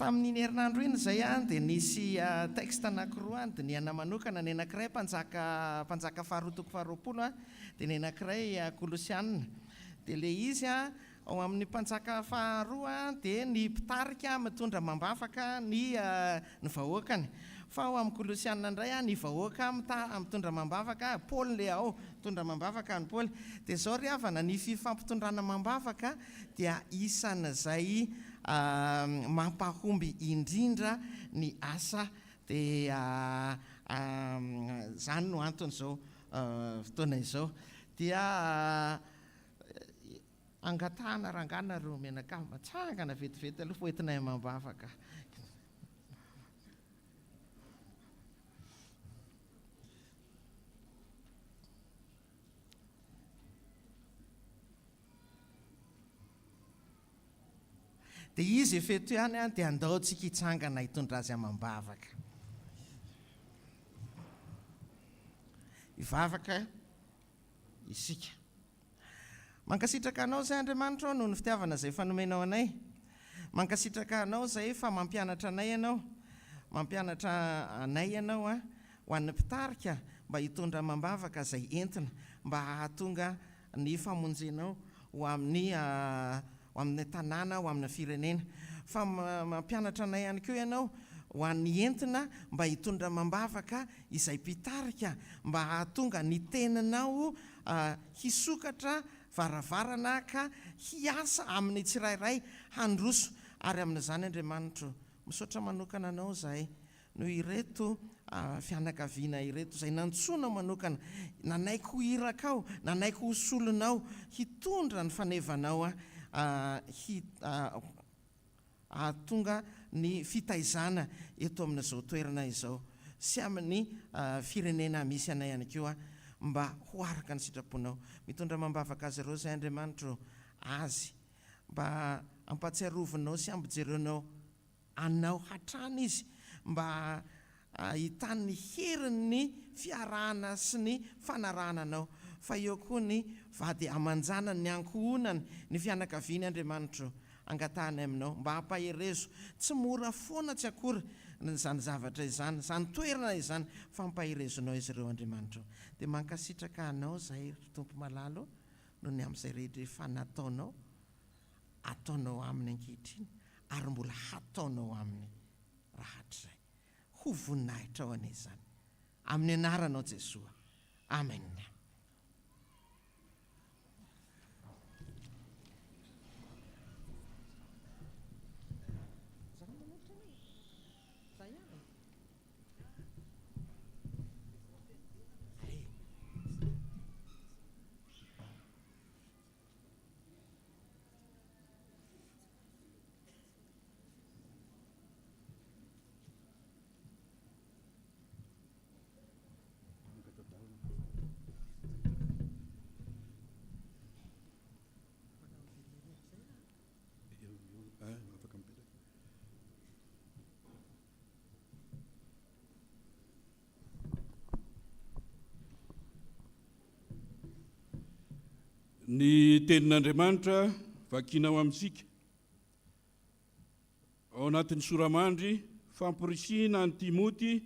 tamin'iny herinandro iny izay dia nisy texte anankiroa andiniana manokana ny anankiray mpanjaka faharoa toko faharoapolo dia ny anankiray kolosianina dia le izy ao amin'ny mpanjaka faharoa dia ny mpitarika mitondra mambafaka ny vahoakany fa ao amin'ny kolosianina indray ny vahoaka mitondra mambavaka Paul le ao mitondra mambavaka ny Paul dia zao ry havana ny fifampitondrana mambavaka dia isan'izay mampahomby indrindra ny asa dia zany no antony izao fotoana izao dia angatahana rangana ro menakavy matsangana vetivety aloha foentinay mambavaka dia izy efeto ihany dia andaontsika hitsangana hitondra azy amambavaka ivavaka isika mankasitraka anao izay Andriamanitra noho ny fitiavana izay fanomenao anay mankasitraka anao izay fa mampianatra anay ianao mampianatra anay ianao ho an'ny mpitarika mba hitondra mambavaka izay entina mba hahatonga ny famonjenao ho amin'ny tanàna ho amin'ny firenena fa mampianatra anay ihany koa ianao ho an'ny entina mba hitondra mambavaka izay mpitarika mba hahatonga ny teninao hisokatra varavarana ka hiasa amin'ny tsirairay handroso ary amin'izany Andriamanitra misaotra manokana anao zahay no ireto fianakaviana ireto izay nantsoina manokana nanaiko ho irakao nanaiko ho solonao hitondra ny fanevanao hahatonga ny fitaizana eto amin'izao toerana izao sy amin'ny firenena misy anay ihany koa mba ho araka ny sitraponao mitondra mambavaka azy ireo izay Andriamanitra azy mba ampatsiarovinao sy ampijerenao anao hatrany izy mba hitan'ny herin'ny fiarahana sy ny fanarahana anao fa eo koa ny vady amanjanany ny ankohonany ny fianakaviany Andriamanitra angatahany aminao mba hampaherezo tsy mora foana tsy akory zany zavatra izany zany toerana izany fa hampaherezonao izy ireo Andriamanitra dia mankasitraka anao zahay tompo malalo no ny amin'izay rehetra efa nataonao ataonao amin'ny ankehitriny ary mbola hataonao amin'ny rahatrizay ho voninahitra ao an'izany amin'ny anaranao Jesosy amen. Ny tenin'Andriamanitra vakinao amintsika ao anatin'ny soramandry famporisihina ny Timoty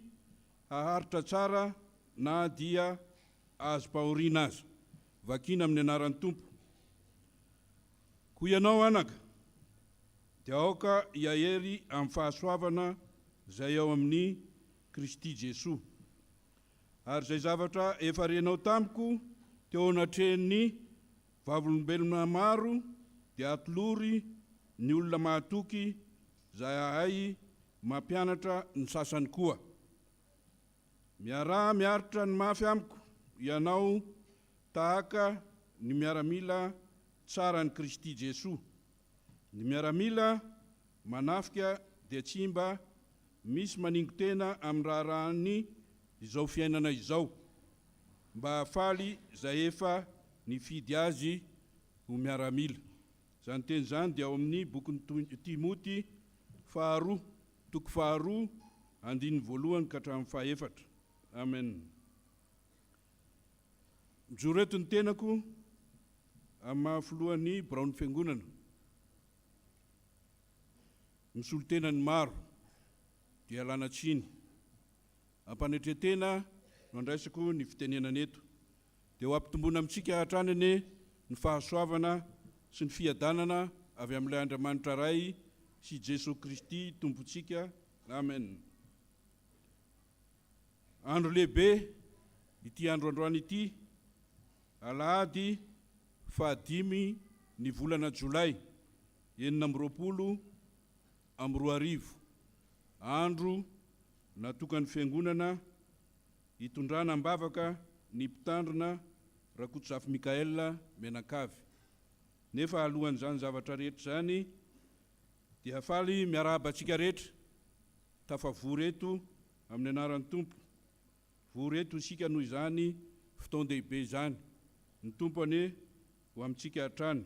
haharitra tsara na dia azo pahoriana azy vakina amin'ny anaran'ny Tompo. Koa ianao anaka dia aoka hiahery amin'ny fahasoavana izay ao amin'ny Kristy Jesosy ary izay zavatra efa renao tamiko teo anatrehan'ny vavolombelona maro dia atolory ny olona mahatoky izay ahay mampianatra ny sasany koa. Miaritra ny mafy amiko ianao tahaka ny miaramila tsara ny Kristy Jesosy. Ny miaramila manafika dia tsy mba misy maningo tena amin'ny raharahany izao fiainana izao, mba hafaly zay efa nifidy azy ho miaramila. Zany teny zany dia ao amin'ny bokin'ny Timoty 2:2 ka hatramin'ny 4. Amen. Mijoreto ny tenako amin'ny mahafoloan'ny biraon'ny fiangonana. Misolo tenany maro dia lanatsiny. Ampanetretena no andraisako ny fitenenana eto. Dia ho ampitombona amintsika hatranany ny fahasoavana sy ny fiadanana avy amin'ilay Andriamanitra ray sy Jesosy Kristy tompontsika. Amen. Andro lehibe ity andro androany ity, alahady 5 ny volana Jolay 2024, andro natokan'ny fiangonana hitondrana ambavaka ny mpitandrina Rakotsafy Mikaela Menakavy. Nefa alohan'izany zavatra rehetra zany dia faly miarahaba antsika rehetra tafavory eto amin'ny anaran'ny Tompo. Vory eto isika noho izany fotoan-dehibe izany. Ny Tompony ho amintsika hatrany.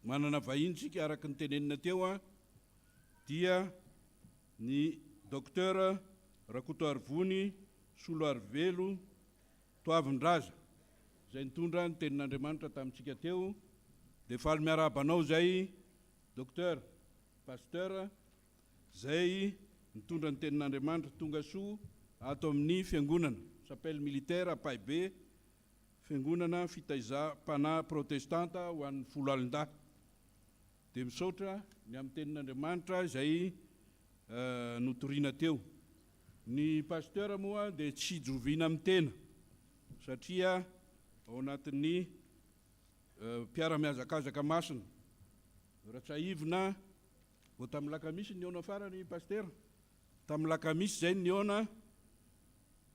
Manana vahiny tsika araka ny tenenina teo dia ny Docteur Rakotoarivony Soloarivelo Toavindraza, zay nitondra ny tenin'Andriamanitra tamintsika teo. Dia faly miarabanao zay Docteur Pasteur zay nitondra ny tenin'Andriamanitra tonga soa ato amin'ny fiangonana s'appelle militaire Apaibe, fiangonana fitaizam-panahy protestanta ho an'ny folo alin-dahy. Dia misaotra ny amin'ny tenin'Andriamanitra zay notoriana teo. Ny pasteur moa dia tsy joviana amin'ny tena satria ao anatin'ny mpiara-miazakazaka masina. Ratsaivina vao tamin'ny lakamisy ny ona farany pasteur. Tamin'ny lakamisy zay ny ona,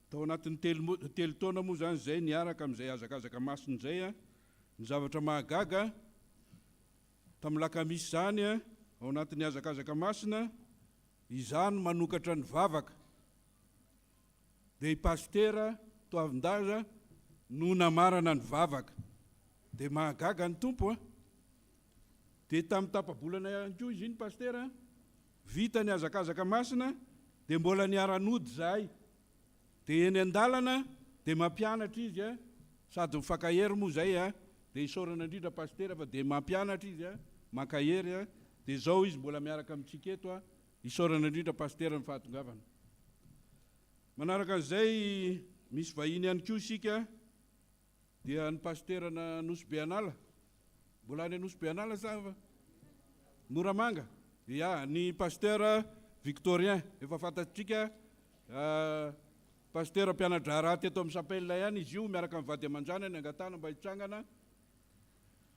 tao anatin'ny telo taona moa zany zay niaraka amin'izay azakazaka masina zay. Ny zavatra mahagaga tamin'ny lakamisy zany ao anatin'ny azakazaka masina, izany manokatra ny vavaka. Dia i pasteur Toavindraza no namarana ny vavaka. Dia mahagaga ny Tompo. Dia tamin'ny tapabolana ihany koa izy iny pasteur, vita ny azakazaka masina, dia mbola niara-nody zahay. Dia eny an-dalana dia mampianatra izy, sady mifakahery moa zay, dia isaorana indrindra pasteur fa dia mampianatra izy, makahery. Dia zao izy mbola miaraka amintsika eto, isaorana indrindra pasteur ny fahatongavana. Manaraka an'izay misy vahiny ihany koa isika, dia ny pasteur na Nosy-Beanala. Mbola any Nosy-Beanala sa va? Moramanga. Ya, ny pasteur Victorien, efa fantatsika pasteur mpianadrara teto amin'ny Sapelle ihany izy io, miaraka amin'ny vady aman-janany angatana mba hitsangana.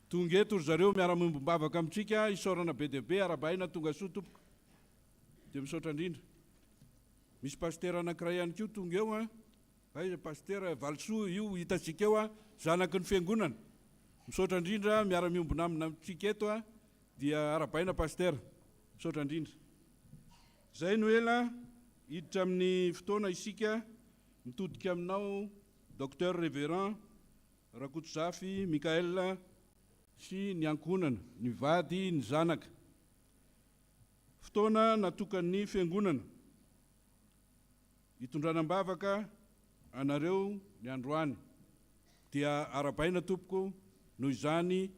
Tonga eto ry zareo miara-miombom-bavaka amintsika, isaorana be dia be, arabaina tonga soa tompoko. Dia misaotra indrindra. Misy pasteur anankiray ihany koa tonga eo, ay pasteur Valsoa io hitantsika eo, zanaky ny fiangonana. Misaotra indrindra miara-miombona amina amintsika eto, dia arabaina pasteur. Misaotra indrindra. Zay no ela hiditra amin'ny fotoana isika mitodika aminao Docteur Révérend Rakotsafy Mikaela sy ny ankonana, ny vady, ny zanaka. Fotoana natokan'ny fiangonana hitondranam-bavaka anareo ny androany. Dia arabaina Tompoko noho izany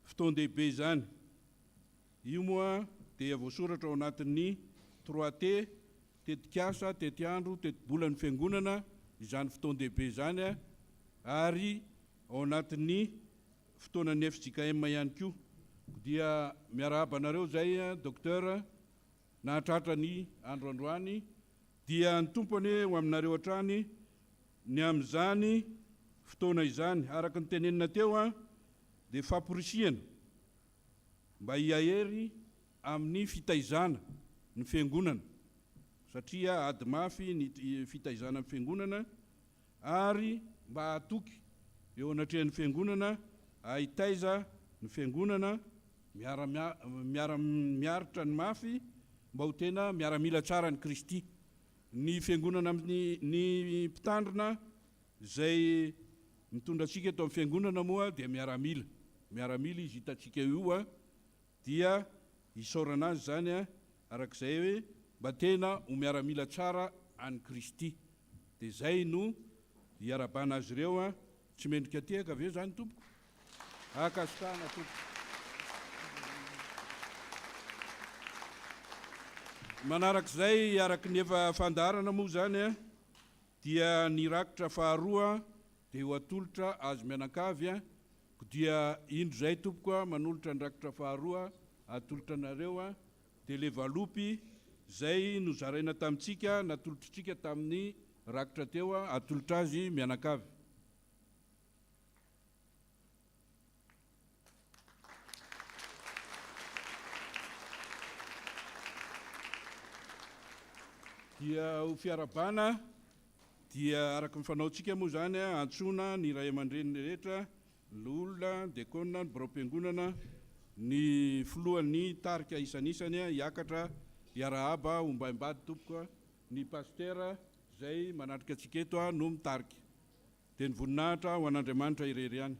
fotoan-dehibe izany. Io moa dia voasoratra ao anatin'ny 3T, tetikasa, tetiandro, tetibolan'ny fiangonana, izany fotoan-dehibe izany, ary ao anatin'ny fotoanan'ny FJKM ihany koa. Dia miarahaba anareo zay Docteur nahatratra ny andro androany. Dia ny Tompony ho aminareo hatrany ny amin'izany fotoana izany. Araka ny tenenina teo dia famporisihana mba hiahery amin'ny fitaizana ny fiangonana, satria ady mafy ny fitaizana amin'ny fiangonana, ary mba hatoky eo anatrehan'ny fiangonana, ahitaiza ny fiangonana miaritra ny mafy mba ho tena miaramila tsara ny Kristy. Ny fiangonana amin'ny mpitandrina zay mitondra antsika eto amin'ny fiangonana moa dia miaramila izy hitantsika io a dia isaorana azy zany a arak'izay hoe mba tena ho miaramila tsara any Kristy. Dia zay no hiarabana azy ireo a tsy mendrika tiaka aveo zany tompoko akasitana tompoko. Manarak'izay araky ny efa fandarana moa zany a dia ny rakitra faharoa dia ho atolotra azy mianakavy a dia indro zay tompoko a manolotra ny rakitra faharoa atolotra anareo a dia le valopy zay nozaraina tamintsika natolotritsika tamin'ny rakitra teo a atolotra azy mianakavy. Dia ho fiarabana dia araky ny fanaontsika moa zany a antsona ny ray aman-dreny rehetra, ny olona, ny diakona, ny barom-piangonana, ny filohan'ny tarika isanisany a hiakatra hiarahaba ombaimbady tompoko a, ny pastera zay manatrika antsika eto a no mitarika. Dia ny voninahitra ho an'Andriamanitra irery ihany.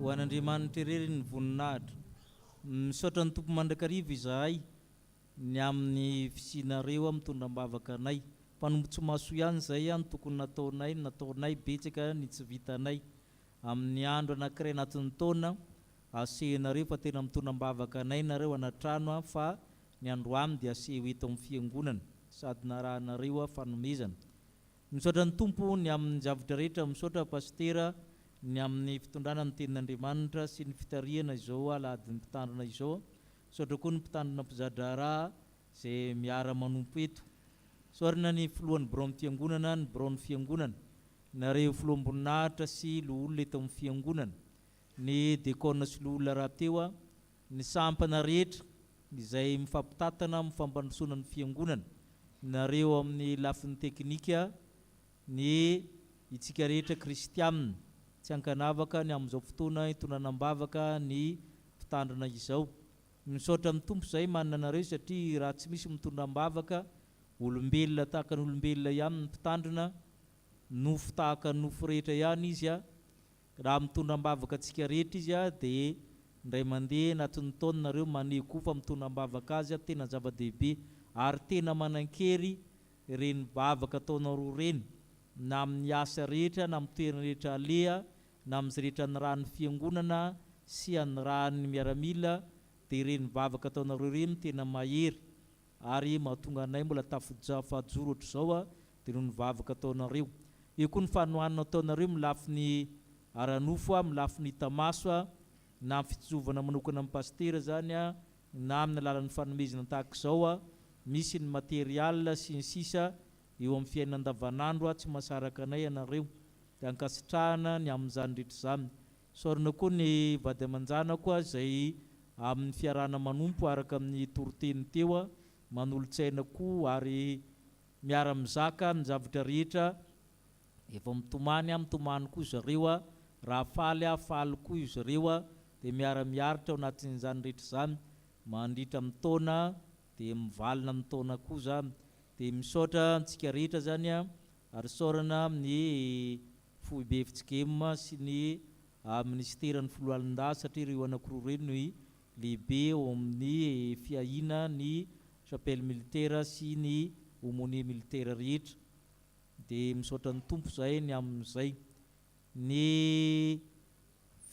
ho an'Andriamanitra irery ny voninahitra. Misaotra ny tompo mandrakariva izahay ny amin'ny fisinareo mitondra mbavaka anay. Mpanombotsy maso ihany zay any tokony nataonay betsaka ny tsy vitanay. amin'ny andro anankiray anatin'ny taona asehinareo fa tena mitonam-bavaka anay nareo anatrano fa ny andro aminy dia aseho eto amin'ny fiangonana sady narahanareo fanomezana. Misaotra ny tompo ny amin'ny zavatra rehetra, misaotra pastera ny amin'ny fitondrana ny tenin'Andriamanitra sy ny fitariana izao aladin'ny mpitandrina izao. Misaotra koa ny mpitandrina mpizadraraha izay miara manompo eto. Saorina ny filohan'ny baron'ny fiangonana, ny baron'ny fiangonana, nareo filoam-boninahitra sy loholona eto amin'ny fiangonana, ny dekona sy loholona rahateo, ny sampana rehetra izay mifampitatana mifampandrosoana ny fiangonana, nareo amin'ny lafin'ny teknika, ny itsika rehetra kristianina tsy ankanavaka ny amin'izao fotoana itonanam-bavaka ny mpitandrina izao. Misaotra amin'ny tompo izay manana nareo satria raha tsy misy mitondram-bavaka, olombelona tahaka ny olombelona ihany ny mpitandrina, nofo tahaka ny nofo rehetra ihany izy raha mitondram-bavaka antsika rehetra izy dia ndray mandeha anatin'ny taona nareo maneho koa fa mitondram-bavaka azy tena zava-dehibe ary tena manan-kery reny bavaka ataonareo reny na amin'ny asa rehetra, na amin'ny toerana rehetra aleha, na amin'ny rehetra ny rahan'ny fiangonana sy ny rahan'ny miaramila, dia reny bavaka ataonareo reny tena mahery ary mahatonga anay mbola tafajoro ohatr'izao dia noho ny vavaka ataonareo. Io koa ny fanohanana ataonareo milafiny aranofo, milafiny tamaso, na amin'ny fitsovana manokana amin'ny pastera zany na amin'ny alalan'ny fanomezana tahaka izao, misy ny material sy ny sisa eo amin'ny fiainana andavanandro tsy masaraka anay ianareo, dia ankasitrahana ny amin'izany rehetra izany. Saorina koa ny vady aman-jana koa izay amin'ny fiarahana manompo araka amin'ny toroteny teo, manolo-tsaina koa ary miara-mizaka ny zavatra rehetra efa mitomany koa zareo, raha faly koa izy ireo, dia miara-miaritra ao anatin'izany rehetra izany mandritra amin'ny taona dia mivalina amin'ny taona koa zany. Dia misaotra antsika rehetra zany ary saorana amin'ny foibe fitsikema sy ny ministeran'ny filohalon-dahy satria ireo anankiroa ireny no lehibe eo amin'ny fiahina ny chapelle militaire sy ny aumônier militaire rehetra. Dia misaotra ny tompo zay ny amin'izay. Ny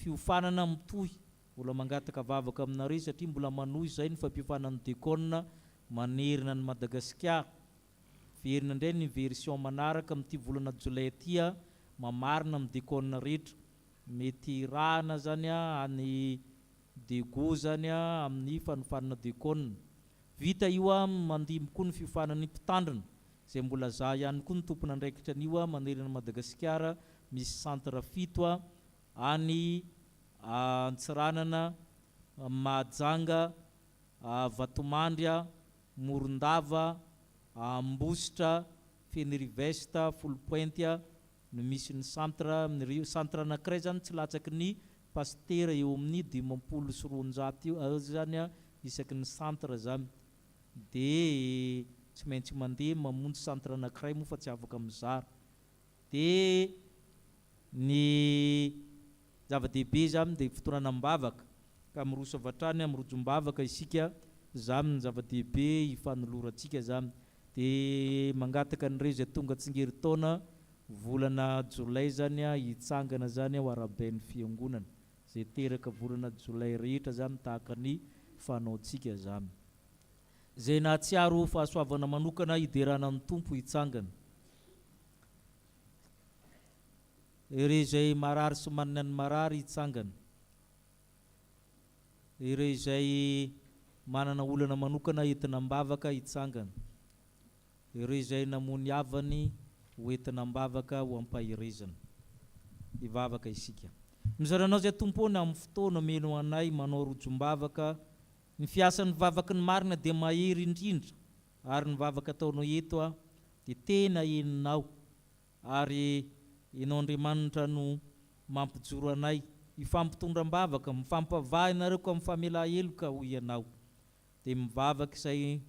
fiofanana mitohy mbola mangataka vavaka aminareo satria mbola manohy zay ny fampiofanan'ny dekona manerina ny Madagasikara. Verina indray ny version manaraka amin'ity volana jolay ty mamarina amin'ny dekona rehetra, mety rahana zany any dego zany amin'ny fanofanana dekona. Vita io mandimby koa ny fiofanan'ny mpitandrina izay mbola za ihany koa ny tompona andraikitra an'io manerina ny Madagasikara. Misy centre 7 any Antsiranana, Mahajanga, Vatomandry, Morondava, Ambositra, Fenirivesta, Folopointe no misy ny centre anankiray zany tsy latsaky ny pastera eo amin'ny 520 eo zany isaky ny centre zany. Dia tsy maintsy mandeha mamonjy centre anankiray moa fa tsy afaka mizara. Dia ny zava-dehibe zany dia fitoranam-bavaka ka miroso avy hatrany mirojom-bavaka isika, zany ny zava-dehibe ifanolorantsika zany. Dia mangataka an'ireo izay tonga tsingerin-taona volana jolay zany hitsangana zany ao arabain'ny fiangonana, izay teraka volana jolay rehetra zany tahaka ny fanaontsika zany. Izay nahatsiaro fahasoavana manokana hiderana ny tompo hitsangana. Ireo izay marary sy manana ny marary hitsangana. Ireo izay manana olana manokana entina-mbavaka hitsangana. Ireo izay namony havany hoentina-mbavaka ho ampahirezana. Hivavaka isika. Mizaranao izay tompony amin'ny fotoana meno anay manao rojom-bavaka. Ny fiasan'ny vavaka ny marina dia mahery indrindra, ary ny vavaka ataonao eto dia tena eninao, ary ianao Andriamanitra no mampijoro anay. Ifampitondram-bavaka, mifampavaha ianareo ka mifamela heloka ho ianao. Dia mivavaka izay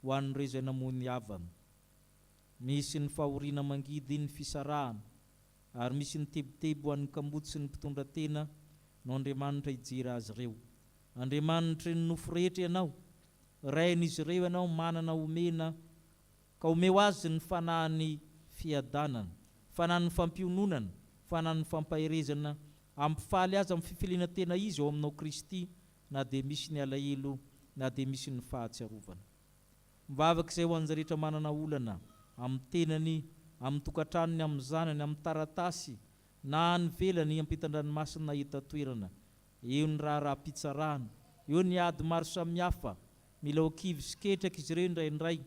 ho an'ireo izay namony havana. Misy ny fahoriana mangidy ny fisarahana, ary misy ny tebotebo ho an'ny kambotsy sy ny mpitondra-tena no Andriamanitra hijery azy ireo. Andriamanitra ny nofo rehetra ianao, rain'izy ireo ianao manana omena, ka omeo azy ny fanahin'ny fiadanana, fanahin'ny fampiononana, fanahin'ny fampahirezana ampifaly azy amin'ny fifiliana tena izy eo aminao Kristy, na dia misy ny alahelo na dia misy ny fahatsiarovana. Mivavaka izay ho an'izay rehetra manana olana amin'ny tenany, amin'ny tokantranony, amin'ny zanany, amin'ny taratasy na ny velany ampitan-dranomasina nahita toerana, eo ny raha-pitsarahana, eo ny ady maro samihafa, mila ho kivy sy ketraka izy ireo indraindray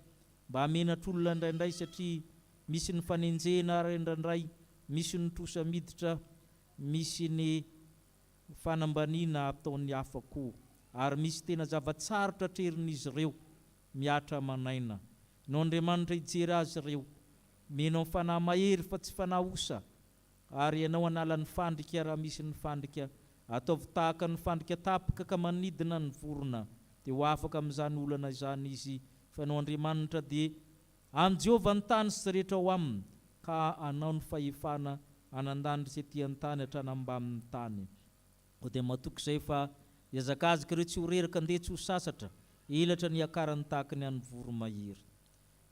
mba hamenatr'olona indraindray, satria misy ny fanenjena indraindray, misy ny trosa miditra, misy ny fanambaniana ataon'ny hafa koa, ary misy tena zavatsarotra trerin'izy ireo miatra manaina. No Andriamanitra hijery azy ireo, menao fanahy mahery fa tsy fanahy osa, ary ianao hanala ny fandrika raha misy ny fandrika, ataovy tahaka ny fandrika tapaka ka manidina ny vorona, dia ho afaka amin'izany olana izany izy, fa ianao Andriamanitra dia amin'ny Jehovah ny tany sy rehetra ao aminy, ka anao ny fahefana anandandry sy etỳ an-tany hatrany ambamin'ny tany. Ho dia matoky izay fa iazakazaka ireo tsy ho reraka andeha tsy ho sasatra, elatra ny akarany tahaka ny an'ny voromahery.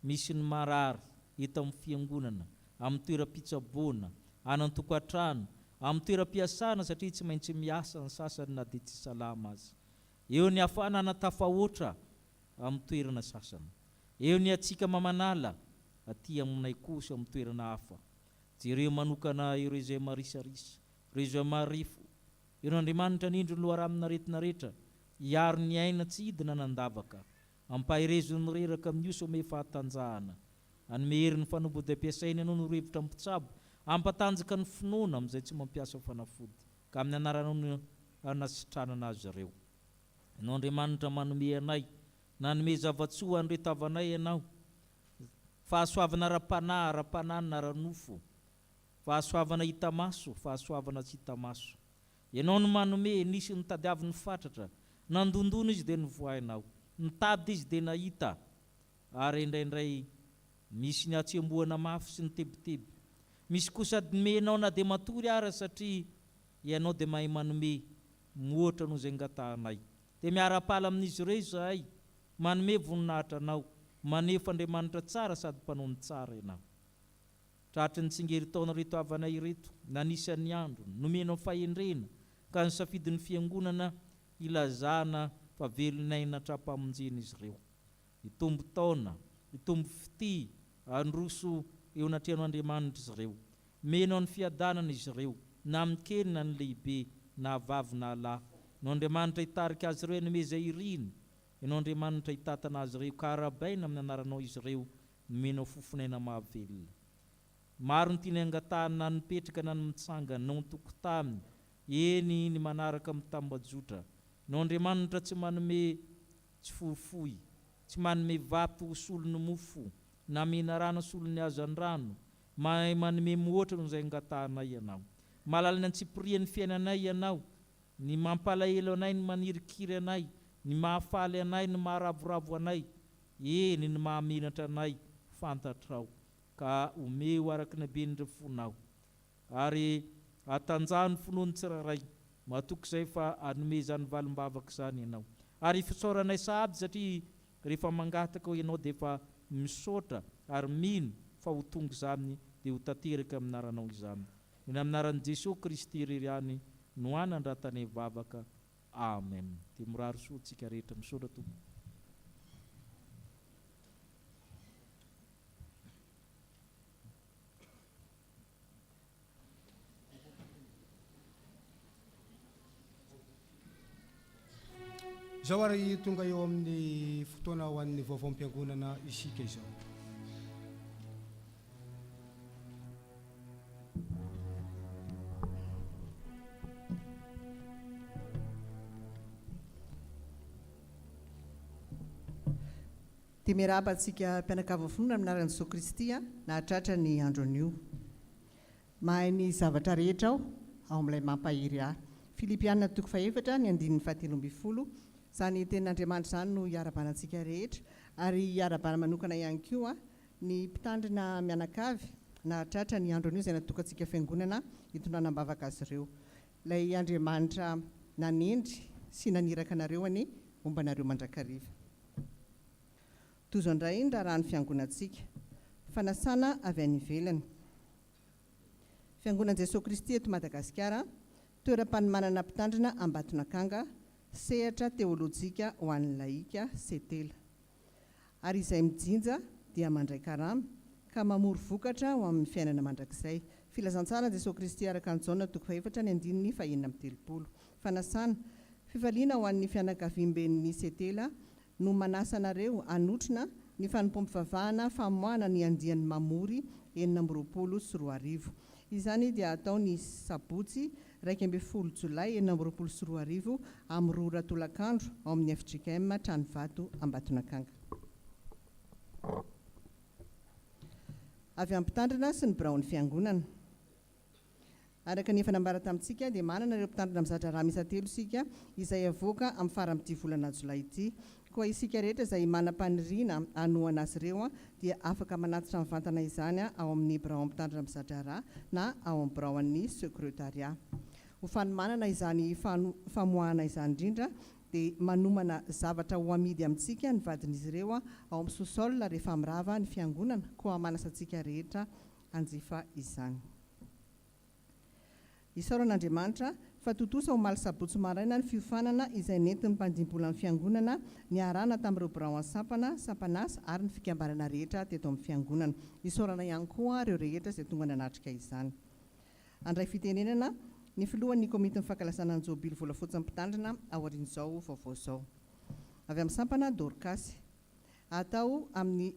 Misy ny marary hita amin'ny fiangonana, amin'ny toeram-pitsaboana, anan-tokantrano, amin'ny toeram-piasana, satria tsy maintsy miasa ny sasany na dia tsy salama azy. Eo ny hafana anatafahoatra amin'ny toerana sasany, eo ny atsika mamanala aty aminay kosa amin'ny toerana hafa. Jereo manokana ireo izay marisarisa, ireo izay marifo, eo n'Andriamanitra nindro ny loharamina retina rehetra, hiaro ny aina tsy hidina nandavaka, ampahirezo ny reraka amin'ny oso ome fahatanjahana, anome hery ny fanombodim-piasaina ianao no rivotra mpitsabo, ampatanjaka ny finoana amin'izay tsy mampiasa fanafody, ka amin'ny anaranao no anasitranana azy ireo. Ianao Andriamanitra manome anay, nanome zavatsoa an'ireo tavanay ianao, fahasoavana ra-panahy, ra-pananina, ra-nofo, fahasoavana hita maso, fahasoavana tsy hita maso. Ianao no manome, nisy ny tadiavin'ny fatratra, nandondona izy dia nivoainao, nitady izy dia nahita, ary indraindray misy ny atsembohana mafy sy ny tebiteby, misy kosa menao na dia matory ara, satria ianao dia mahay manome moatra no izay ngatahanay. Dia miara-pala amin'izy ireo izahay, manome voninahitra anao, manefa Andriamanitra tsara sady mpanao tsara ianao. Tratry ny tsingerin-taona reto avanay ireto, nanisany andro, nomenao fahendrena, ka ny safidin'ny fiangonana ilazana fa velon'aina trapa-monjena izy ireo. Itombo taona, itombo fity, androso eo natrehan'Andriamanitra izy ireo. Menao ny fiadanana izy ireo, na amin'ny kely na ny lehibe, na vavy na lahy. Ianao Andriamanitra hitarika azy ireo hanome izay iriny, ianao Andriamanitra hitatana azy ireo, ka arabaina amin'ny anaranao izy ireo, nomenao fofonaina mahavelona. Maro ny tiany angatahana na nipetraka na ny mitsangana, no tokotamy, eny ny manaraka amin'ny tambajotra. Ianao Andriamanitra tsy manome tsy fohifohy, tsy manome vato ho solony mofo, na mena rano solony hazan-drano, mahay manome moatra no izay angatahanay ianao. Mahalala ny antsipirian'ny fiainanay ianao, ny mampalahelo anay, ny manirikiry anay, ny mahafaly anay, ny maharavoravo anay, eny ny mahamenatra anay, fantatrao, ka omeo araka ny haben'ny fonao, ary atanjahany finoany tsiraray, matoky izay fa anome izany valim-bavaka izany ianao, ary fisaoranay sahady, satria rehefa mangataka ianao dia efa misaotra ary mino fa ho tonga izany dia ho tanteraka amin'ny aranao izany. Eny amin'ny aran'i Jesosy Kristy irery ihany no anandratany vavaka. Amen. Dia mirary soa tsika rehetra, misaotra tompoko. Izao ary tonga eo amin'ny fotoana ho an'ny vaovao-mpiangonana isika izao. Dia miarahaba antsika mpianakavy fonona amin'ny anaran'i Jesosy Kristy nahatratra ny andro anio. Mahay ny zavatra rehetra ao amin'ilay mampahiry ahy. Filipianina 4:7 ny 7:20. Izany tenin'Andriamanitra izany no hiara-banantsika rehetra, ary hiara-bana manokana ihany koa ny mpitandrina mianakavy nahatratra ny andro anio izay natokantsika fiangonana hitondranam-bavaka azy ireo. Ilay Andriamanitra nanendry sy naniraka anareo any momba anareo mandrakariva. Tozo indray ny raha ny fiangonantsika, fanasana avy any ivelany. Fiangonan'i Jesosy Kristy eto Madagasikara toeram-panomanana mpitandrina Ambatonakanga, sehatra teolojika ho an'ny laika setela. Ary izay mijinja dia mandray karama ka mamory vokatra ho amin'ny fiainana mandrakizay. Filazantsara ny Jesosy Kristy araka ny Jaona 4:4-7. Fanasana, fifaliana ho an'ny fianakaviam-ben'ny setela no manasa anareo anotrina ny fanompoam-pivavahana famoahana ny andian'ny mamory 4:20. Izany dia atao ny sabotsy 12 Jolay 2024 amin'ny 2 ratolakandro ao amin'ny FJKM Tranovato Ambatonakanga. Avy amin'ny mpitandrina sy ny biraon'ny fiangonana. Araka ny efa nambara tamintsika dia manana ireo mpitandrina mizatra raha misa 3 isika izay avoaka amin'ny faram'ity volana Jolay ity. Koa isika rehetra izay manam-paniriana anohana azy ireo dia afaka manatitra mivantana izany ao amin'ny birao mpitandrina mizatra raha na ao amin'ny biraon'ny sekretariat. Ho fanomanana izany famoahana izany indrindra dia manomana zavatra ho amidy amintsika ny vadin'izy ireo ao amin'ny sous-sol rehefa mirava ny fiangonana, koa manasantsika rehetra anjifa izany. Isaoran'Andriamanitra fa totosa ho maly sabotsy maraina ny fiofanana izay nentin'ny mpandimbola amin'ny fiangonana ny arana tamin'ireo birao ansampana, sampanasa ary ny fikambanana rehetra teto amin'ny fiangonana. Isaorana ihany koa ireo rehetra izay tonga nanatrika izany. Andray fitenenana ny filohan'ny komity fankalasana ny jobily volafotsy mpitandrina ao aorian'izao vaovao izao. Avy amin'ny sampana Dorcas, atao amin'ny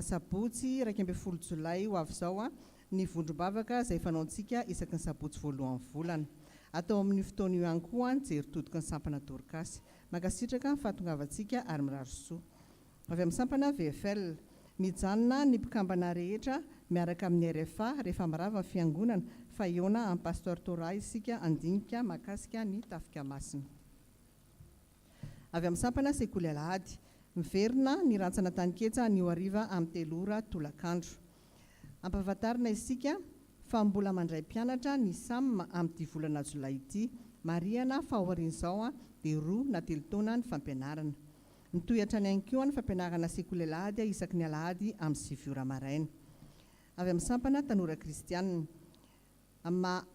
sabotsy 12 Jolay ho avy izao ny vondrom-bavaka izay fanaontsika isaky ny sabotsy voalohan'ny volana. Atao amin'ny fotoana io ihany koa ny jery-todika ny sampana Dorcas. Makasitraka ny fahatongavantsika ary mirary soa. Avy amin'ny sampana VFL, mijanona ny mpikambana rehetra miaraka amin'ny RFA rehefa mirava ny fiangonana fa iona amin'ny pastor Torah isika andinika makasika ny tafika masina. Avy amin'ny sampana sekoly alahady, miverina ny rantsana taniketsa ny hariva amin'ny 3 ora tolakandro. Ampahafantarina isika fa mbola mandray mpianatra ny SAM amin'ny volana Jolay ity, mariana fa ao aorian'izao dia 2 na 3 taona ny fampianarana. Nitohatra ny ankoa ny fampianarana sekoly alahady isaky ny alahady amin'ny 7 ora maraina. Avy amin'ny sampana tanora kristianina, amma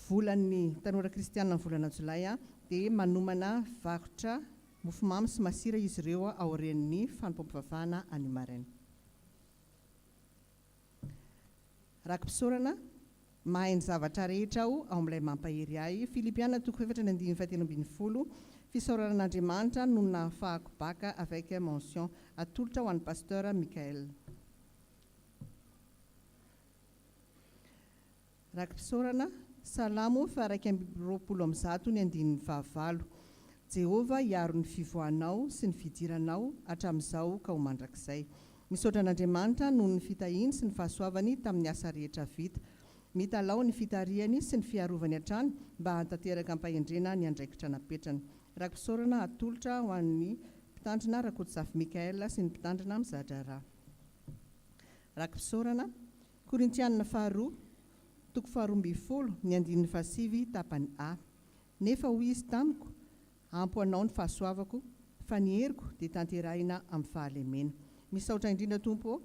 volan'ny tanora kristianina ny volana Jolay dia manomana varotra mofomamy sy masira izy ireo ao aorian'ny fanompom-pivavahana any maraina. Rakim-pisaorana, mahay ny zavatra rehetra ao amin'ilay mampahery ahy. Filipiana 4:7-10. Fisaoran'Andriamanitra no nahafahako baka avec mention atolotra ho an'ny pasteur Michael. Rakim-pisaorana, salamo fa 120:9. Jehova hiaro ny fivoanao sy ny fidiranao hatramin'izao ka ho mandrakizay. Misaotra an'Andriamanitra noho ny fitahiny sy ny fahasoavany tamin'ny asa rehetra vita. Mitalao ny fitariany sy ny fiarovany hatrany mba hantanteraka ampahendrena ny andraikitra napetrany. Rakim-pisaorana atolotra ho an'ny mpitandrina Rakotsafy Mikaela sy ny mpitandrina mizatra raha. Rakim-pisaorana, Korintianina 2:12 tapany A. Nefa hoy izy tamiko, ampoanao ny fahasoavako, fa ny heriko dia tanterahina amin'ny fahalemena. Misaotra indrindra Tompo,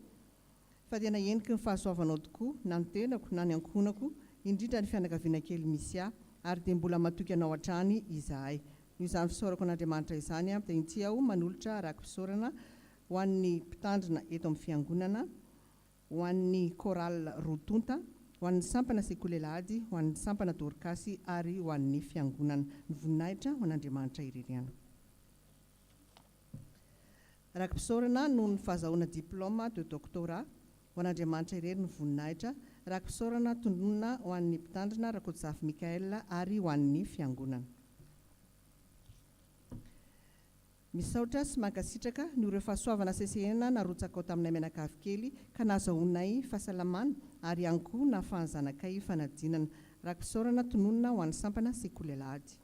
fa tena henoko ny fahasoavanao tokoa na ny tenako na ny ankonako, indrindra ny fianakaviana kely misy ary dia mbola matoky anao hatrany izahay. Izany fisaorako an'Andriamanitra izany dia inty aho manolotra rakim-pisaorana ho an'ny mpitandrina eto amin'ny fiangonana, ho an'ny chorale Rotonta, ho an'ny sampana sekoly alahady, ho an'ny sampana Dorcas ary ho an'ny fiangonana. Ny voninahitra ho an'Andriamanitra ireriana. Rakim-pisaorana noho ny fahazahoana diplôme de doctorat ho an'Andriamanitra irery ny voninahitra. Rakim-pisaorana tondrona ho an'ny mpitandrina Rakotsafy Mikaela ary ho an'ny fiangonana. Misaotra sy mankasitraka ny ireo fahasoavana sesehena narotsaka ao taminay mianakavy kely ka nahazoanay fahasalamana ary ihany koa nahafahan'ny zanakay fanadinana. Rakim-pisaorana tononona ho an'ny sampana sekoly alahady.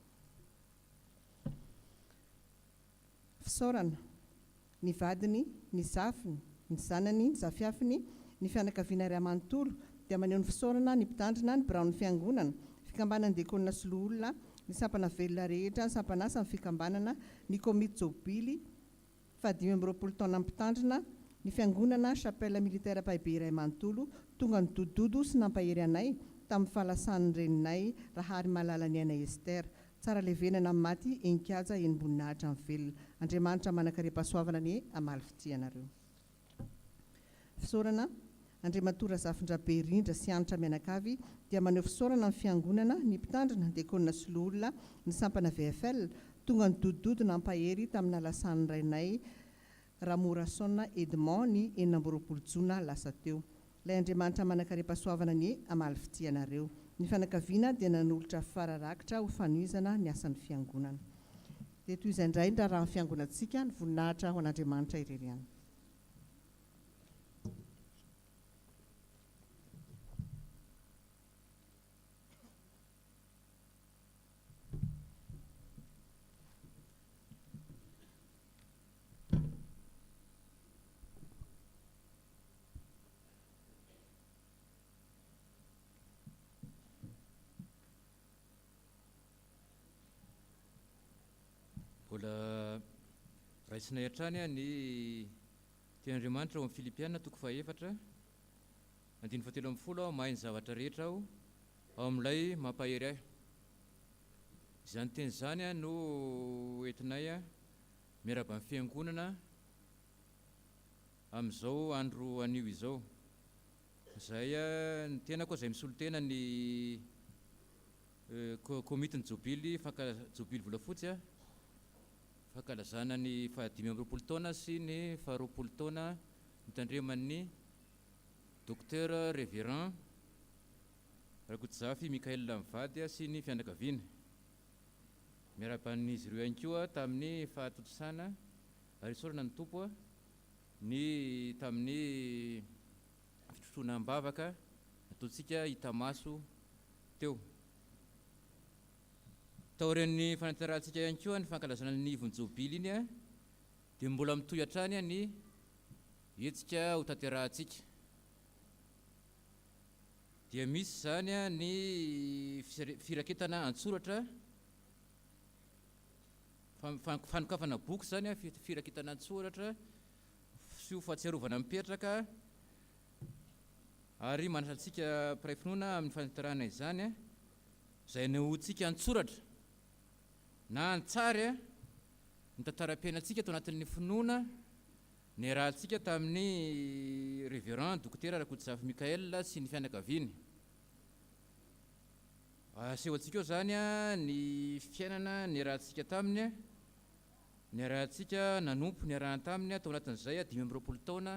Fisaorana, ny vadiny, ny zafiny, ny zanany, ny zafiafiny, ny fianakaviana iray manontolo dia maneho ny fisaorana ny mpitandrina ny biraon'ny fiangonana, fikambanana diakonina sy loholona, ny sampana velona rehetra, ny sampanasa amin'ny fikambanana, ny komity jobily, fa 520 taona mpitandrina, ny fiangonana chapelle militaire Paibe iray manontolo, tonga ny dododo sy nampahery anay tamin'ny fahalasan'ny reninay Rahary Malala ny anay Estera, tsara levenana amin'ny maty enikaja enim-boninahitra amin'ny velona. Andriamanitra manakaream-pahasoavana ny amaly fitianareo. Fisaorana, Andriamatora Zafindrabe Rindra sy anitra mianakavy dia maneho fisaorana amin'ny fiangonana ny mpitandrina diakonina sy loholona ny sampana VFL tonga ny dodododona ampahery tamin'ny alasan'ny rainay Ramorasona Edmond ny 24 Jona lasa teo. Ilay Andriamanitra manakaream-pahasoavana ny amaly fitianareo. Ny fianakaviana dia nanolotra fararakitra ho fanoizana ny asan'ny fiangonana. Dia toy izay indray ny raharaha ny fiangonantsika ny voninahitra ho an'Andriamanitra ireriana. Mbola raisinay hatrany ny tean'Andriamanitra ao amin'ny Filipiana toko faefatra 17 mahay ny zavatra rehetra aho ao amin'ilay mampahery ahy. Izany teny izany no entinay miaraba amin'ny fiangonana amin'izao andro anio izao. Izay ny tena koa izay misolo tena ny komitiny jobily jobily volafotsy fankalazana ny 520 taona sy ny 20 taona mitandreman'ny Docteur Révérend Rakotsafy Mikael Mivady sy ny fianakaviana. Miaraban'izy ireo ihany koa tamin'ny fahatotosana ary sorana ny tompo ny tamin'ny fitrotrona am-bavaka ataontsika hitamaso teo. Taoren'ny fanatarahantsika ihany koa ny fankalazana ny ivon-jobily iny dia mbola mitoy hatrany ny hetsika ho tanterahantsika. Dia misy zany ny firaketana antsoratra fanokafana boky zany firaketana antsoratra sy ho fahatsiarovana mipetraka ary manasantsika mpiray finoana amin'ny fanatarana izany izay nehoantsika antsoratra na antsary ny tantaram-piainantsika tao anatin'ny finoana ny rahantsika tamin'ny Révérend Docteur Rakotsafy Mikael sy ny fianakaviany. Asehoantsika eo zany ny fiainana ny rahantsika taminy, ny rahantsika nanompo ny arahany taminy tao anatin'izay 20 taona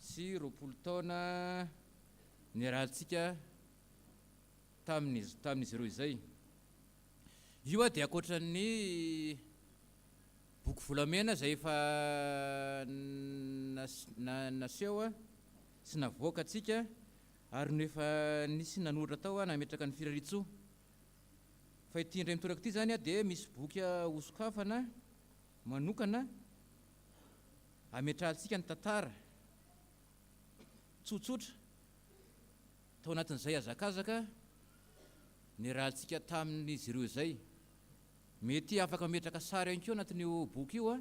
sy 20 taona ny rahantsika tamin'izy ireo izay. Io dia ankoatran'ny boky volamena izay efa naseho sy navoaka atsika ary no efa nisy nanoratra tao nametraka ny firaritsoa. Fa ity indray mitoraka ity zany dia misy boky hosokafana manokana ametrahantsika ny tantara tsotsotra tao anatin'izay azakazaka ny rahantsika tamin'izy ireo izay. Mety afaka metraka sary ihany koa anatin'io boky io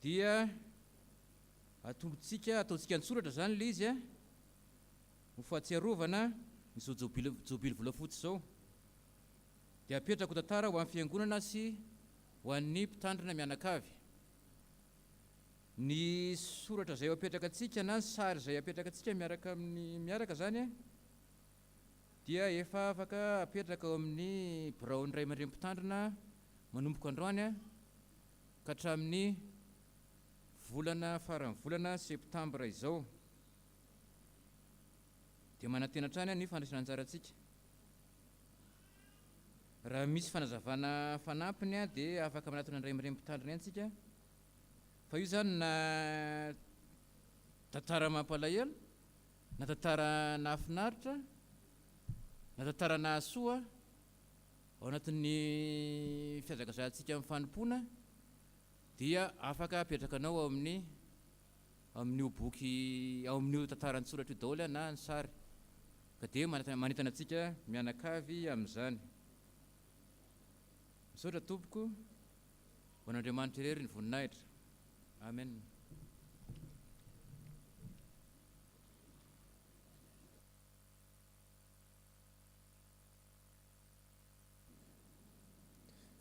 dia ataontsika antsoratra zany le izy ho fahatsiarovana izao jobily volafotsy zao. Dia apetrako tantara ho amin'ny fiangonana sy ho an'ny mpitandrina mianakavy. Ny soratra izay apetraka atsika na ny sary izay apetraka atsika miaraka zany dia efa afaka apetraka ao amin'ny biraon'ny ray aman-dreny mpitandrina manomboka androany ka hatramin'ny farany volana septambra izao. Dia manantena hatrany ny fandraisana anjarantsika. Raha misy fanazavana fanampiny dia afaka manatona ny ray aman-dreny mpitandrina antsika. Fa io zany na tantara mampalahelo, na tantara nahafinaritra, na tantara nahasoa ao anatin'ny fiazakazantsika amin'ny fanompoana dia afaka apetrakanao ao amin'io boky, ao amin'io tantara antsoratra io daholo na ny sary. Ka dia manentana antsika mianakavy amin'izany. Misaotra tompoko, ho an'Andriamanitra irery ny voninahitra. Amen.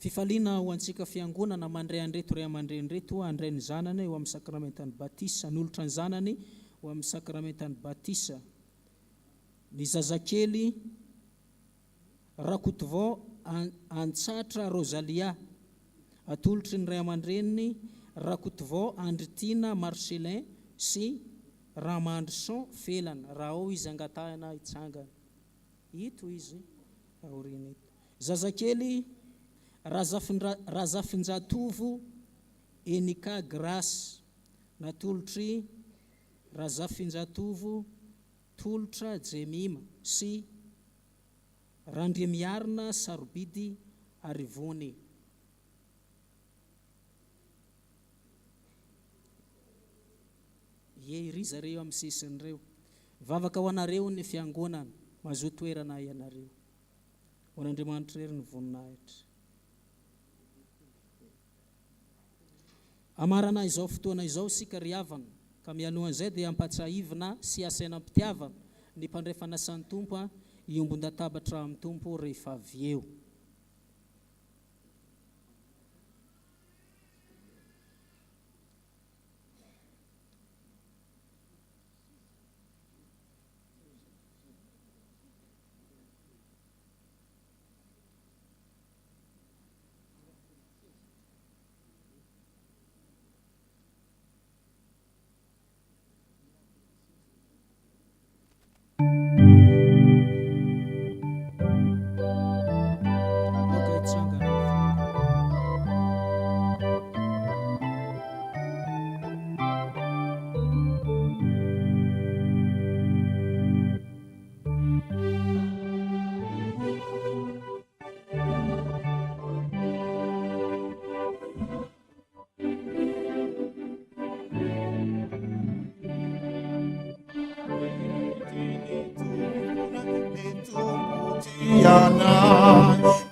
Fifaliana ho antsika fiangonana mandray andreto ray aman-dreny reto andray ny zanany eo amin'ny sakramentany batisa, nolotra ny zanany ho amin'ny sakramentany batisa. Ny zazakely Rakotovao Antsatra Rosalia, atolotry ny ray aman-dreniny Rakotovao Andritina Marcelin sy Ramandrison Felana. Raha ao izy angatahana itsangana. Ito izy aoriana ito. Zazakely Razafinjatovo Enika Grace, natolotry Razafinjatovo Tolotra Jemima sy Randriamiarina Sarobidy Arivony. Ry zareo amin'ny sisin'ireo. Vavaka ho anareo ny fiangonana, mahazo toerana ianareo. Ho an'Andriamanitra ery ny voninahitra. Amarana izao fotoana izao sika ry havana, ka mialohan'izay dia ampatsahivina sy asainam-pitiavana ny mpandray fanasan'ny tompo iombon-databatra amin'ny tompo rehefa avy eo.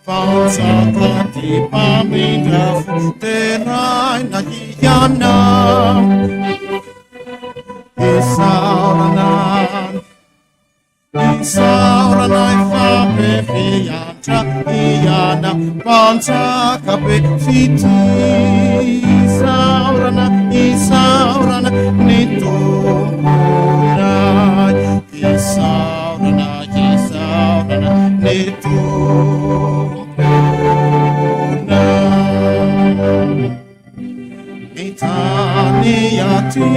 Pansakati pamindra futerai na hiyana Isauranan fapefiantra hiyana pansakape fiti Isaurana nitumpunai Isaurana Itaniati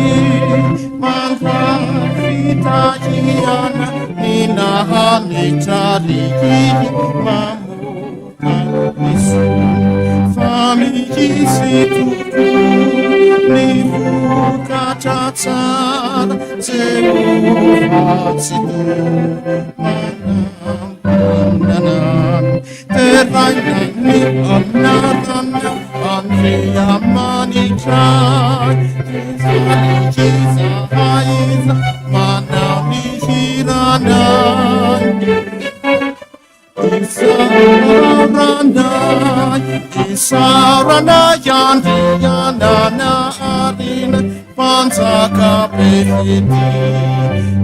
manfafitahiana ninahani tariki mamuka Yesu famikisituku nivukatatsara seuvasitu manampandanan terrainani annatanya Andrea Manicai, Tizalikiza Haiza, Manami Hiranai, Isaranai, Yandiana Arina, Pansaka Pehiti,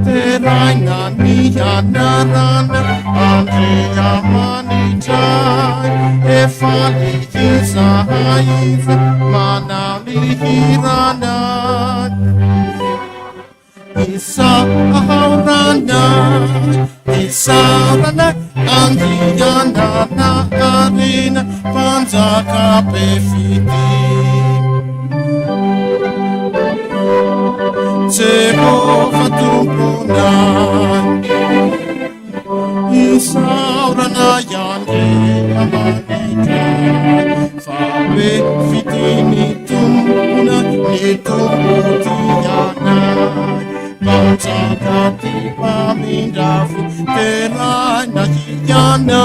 Teraina Niyanarana, Andrea Manicai, Efali Haiza, Manami Hiranai, Isaranai, Andiyana Arina, Panzaka Pefiti, Jehovah Tumpunai, Isaranai, Andiyana Fabe fitini tumpuna nitumputiana Pansakati pamindafu terai na hiyana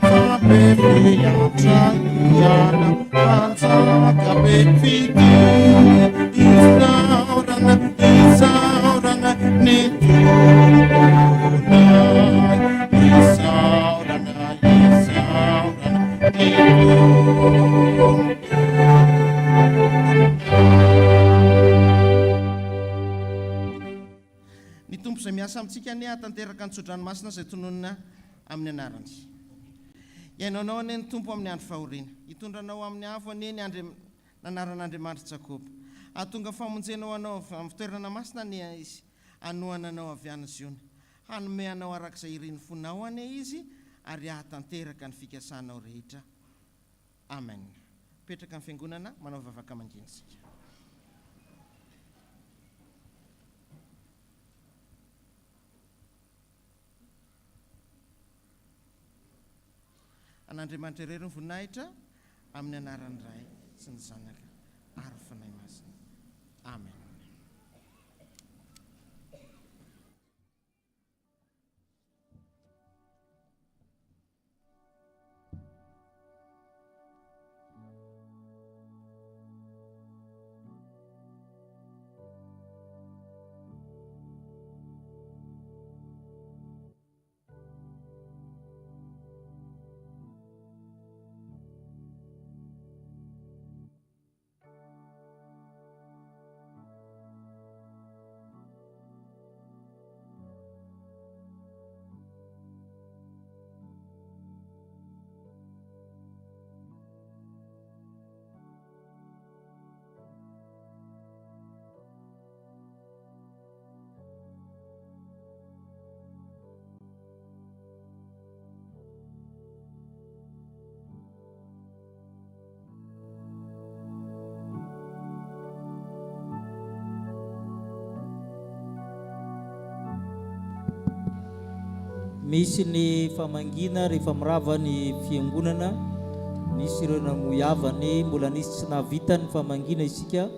Fabe fiatra hiyana Pansakabe fiti Isaurana miarasa amintsika ny tanteraka ny tsodranomasina izay tononona amin'ny anarany. Iainanao ane ny tompo amin'ny andro fahoriana, hitondranao amin'ny afo ane ny anaran'Andriamanitra Jakoba. Ahatonga famonjenao anao amin'ny fitoerana masina ane izy, anoana anao avy any Ziona. Hanome anao arak'izay iriny fonao ane izy, ary ahatanteraka ny fikasanao rehetra. Amen. Petraka ny fiangonana, manao vavaka manginisika. An'Andriamanitra irery ny voninahitra amin'ny anaran'ny Ray sy ny Zanaka ary fanahy masina. Amen. Misy ny famangina rehefa mirava ny fiangonana, misy ireo namoyavany mbola nisy tsy nahavita ny famangina isika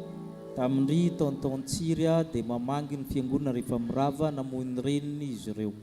tamin'ny taontaon-tsiry dia mamangy ny fiangonana rehefa mirava namoy ny reniny izy ireo.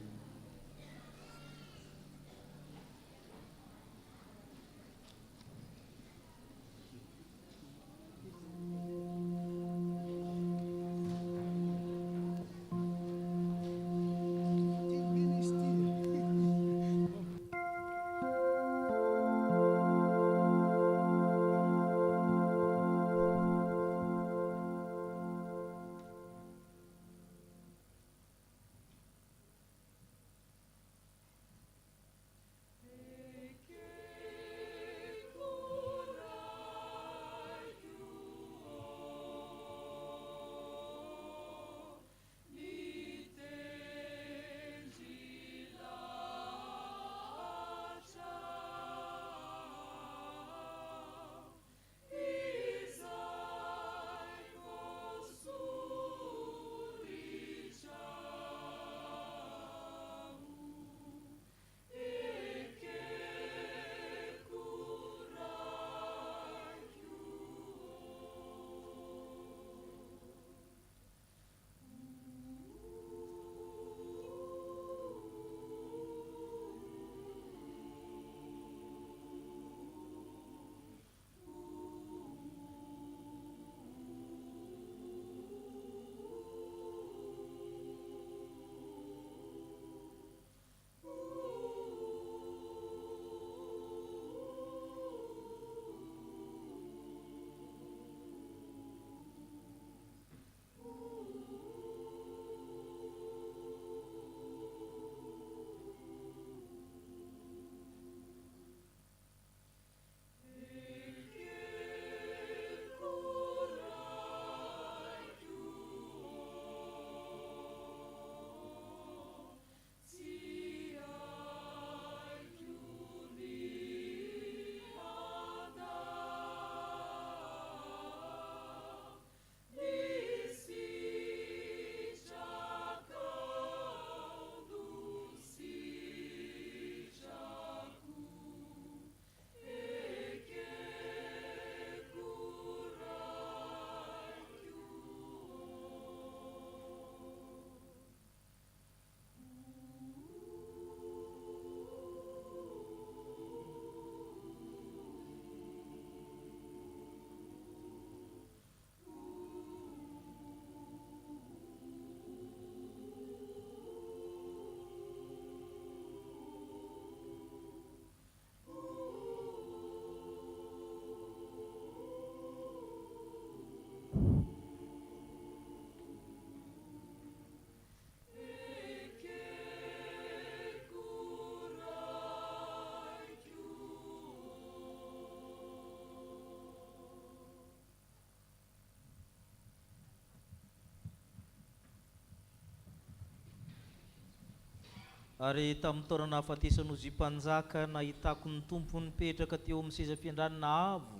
Ary tamin'ny taona nahafatesany ozy mpanjaka nahitako ny tompo nipetraka teo amin'ny seza fiandranana avo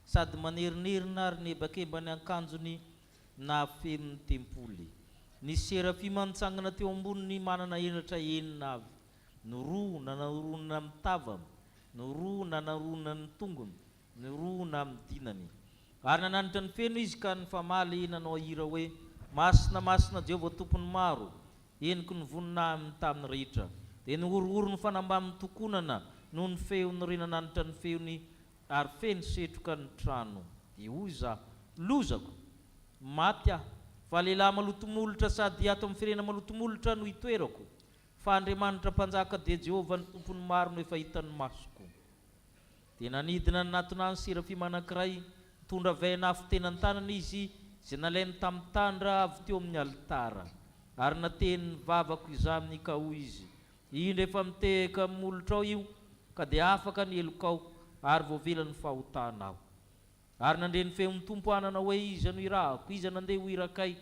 sady manerinerina ary nebakeba ny akanjony na femin'ny tempoly. Ny serafima nitsangana teo amboniny manana enatra enina avy, ny roa nanarona amin'ny tavany, ny roa nanarona ny tongony, ny roa na amin'ny dinany. Ary nananitra ny feno izy ka ny famaly nanao hira hoe: masina masina Jehovah tompony maro, eniko ny vonina aminy tamin'ny rehetra. Dia nihorihoro ny fanambaminy tokonana noho ny feony ry nananitra ny feony ary feno setroka ny trano. Dia hoy izaho: lozako, maty aho, fa lehilahy malotomolotra sady ato amin'ny firena malotomolotra no hitoerako. Fa Andriamanitra mpanjaka dia Jehovah ny tompony maro no efa hitan'ny masoko. Dia nanidina ny natonany serafima anankiray, mitondra vainafo tena ny tanana izy, izay nalainy tamin'ny tandra avy teo amin'ny alitara. Ary nateny ny vavako izaho amin'ny ka hoy izy: indra efa miteka molotra ao io, ka dia afaka ny elokao ary voavelany fahotanao. Ary nandreny feon'ny tompo anana hoe: iza no irahako, iza nandeha ho irakay?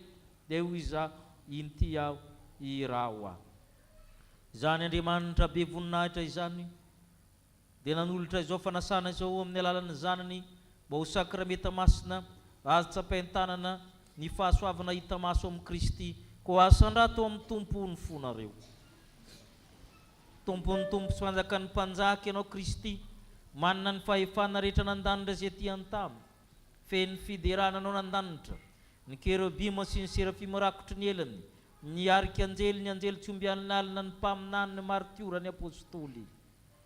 Dia hoy izaho: inty aho, iraho aho. Izany Andriamanitra be voninahitra izany dia nanolotra izao fanasana izao amin'ny alalan'ny zanany, mba ho sakrameta masina azo tsapain-tanana ny fahasoavana hita maso amin'ny Kristy, ko asandrato amin'ny tompo ny fonareo. Tompony tompo sy fanjakan'ny mpanjaka ianao Kristy, manana ny fahefana rehetra nandanitra izay ty antamy, feny fiderana anao nandanitra, ny kerubima sy ny serafima rakotry ny elany, ny arikanjely ny anjely tsy omby alinalina, ny mpaminany ny martiora ny apôstôly.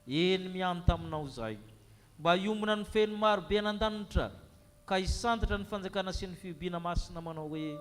Eny mianta aminao zay, mba hiombona ny feno maro be nandanitra, ka hisantatra ny fanjakana sy ny fiobina masina manao hoe: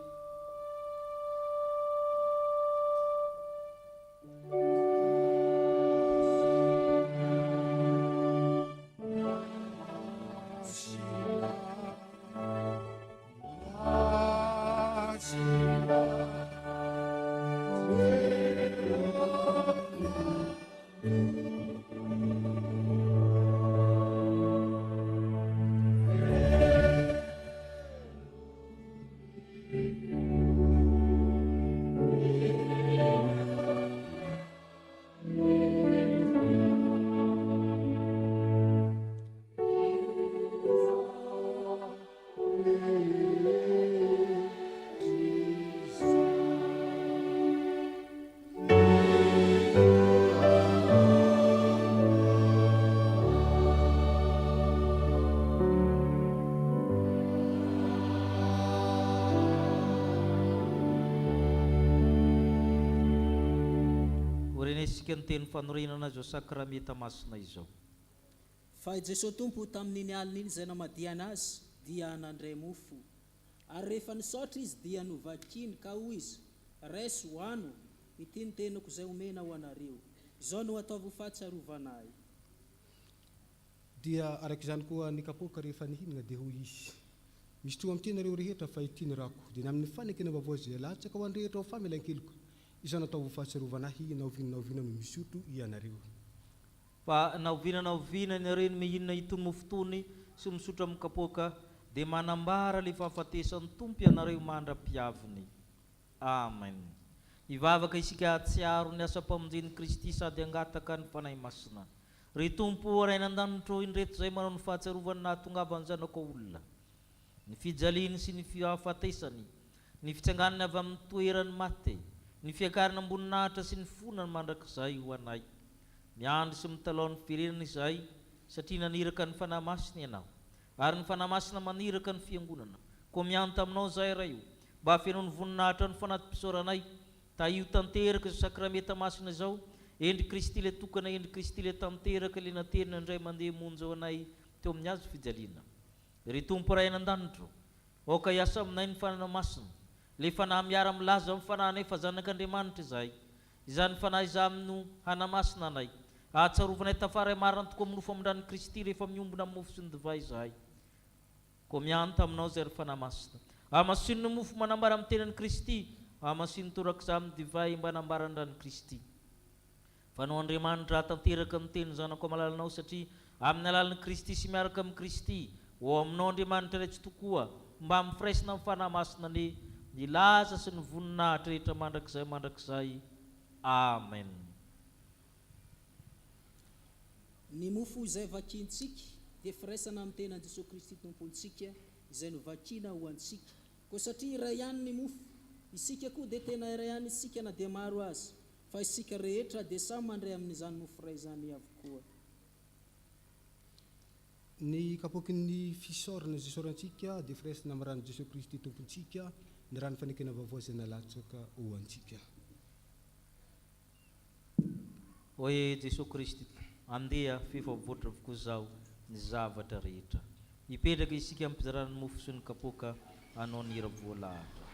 ny teny fanorenana izao sakrameta masina izao. Fa i Jesosy tompo tamin'iny alina iny izay namadiana azy dia nandray mofo, ary rehefa nisaotra izy dia novakiny ka hoy izy: raiso hoano, ity ny tenako izay omena ho anareo, izao no ataovy fahatsiarovana ahy. Dia arak'izany koa nikapoka rehefa nihinana dia hoy izy: misy tro amin'ny tenareo rehetra fa ity ny rako, dia amin'ny fanekena vaovao izay latsaka ho any rehetra ho famelan-keloka, izao natao ho fahatsiarovana ahy, naovinanaovina no misotro ianareo. Fa naovinanaovina ianareo ny mihinana itony mofo itony sy misotro amin'ny kapoaka, dia manambara le fahafatesan'ny tompo ianareo mandra-piaviny. Amen. Ivavaka isika atsiaro ny asa-pamonjen'i Kristy sady angataka ny fanahy masina. Ry tompo ray nan-danitro indreto izay manao ny fahatsiarovany nahatongavany zanaka olona, ny fijaliany sy ny fahafatesany, ny fitsanganany avy amin'ny toerany maty, ny fiakarana amboninahitra sy ny fonany mandrakizay ho anay. Miandry sy mitalao ny firenena izay, satria naniraka ny fanahy masina ianao, ary ny fanahy masina maniraka ny fiangonana. Ko mianta aminao zay raio, mba afenao ny voninahitra ny fanatim-pisaoranay, ta io tanteraka izao sakrameta masina izao, endry Kristy le tokana, endry Kristy le tanteraka le naterina indray mandeha monja ho anay teo amin'ny azo fijaliana. Ry tompo ray nan-danitro, oka hiasa aminay ny fanahy masina, le fanahy miara milaza amin'ny fanahy anay fa zanak'Andriamanitra izay, izany fanahy izamino hana masina anay, ahatsarovanay tafara marina tokoa amin'ny nofo amindran'ny Kristy rehefa miombona amin'ny mofo sy ny divay izay. Ko mianta aminao zay ry fanahy masina, amasino ny mofo manambara amin'ny tenan'ny Kristy, amasino torak'izay amin'ny divay mba nambaran-dran'ny Kristy. Fanao Andriamanitra tanteraka ny teny zanako amalalanao, satria amin'ny alalan'ny Kristy sy miaraka amin'ny Kristy, ho aminao Andriamanitra rehetra tokoa, mba mifiraisina amin'ny fanahy masina ny laza sy ny voninahitra rehetra mandrakizay. Amen. ny mofo izay vakintsika dia firaisana amin'ny tenan Jesosy Kristy tompontsika izay no vakina ho antsika. Koa satria iray ihany ny mofo, isika koa dia tena iray ihany isika na dia maro azy, fa isika rehetra dia samy mandray amin'izany mofo iray izany avokoa. Ny kapoky ny fisaorana zisorantsika dia firaisana amin'ny rano Jesosy Kristy tompontsika, ny rano fanekena vaovao izay nalatsaka ho antsika. Oye Jesosy Kristy, andeha fifavoatra avokoa zao ny zavatra rehetra. Hipetraka isika amin'ny fizarana ny mofo sy ny kapoka anao ny hira voalahatra.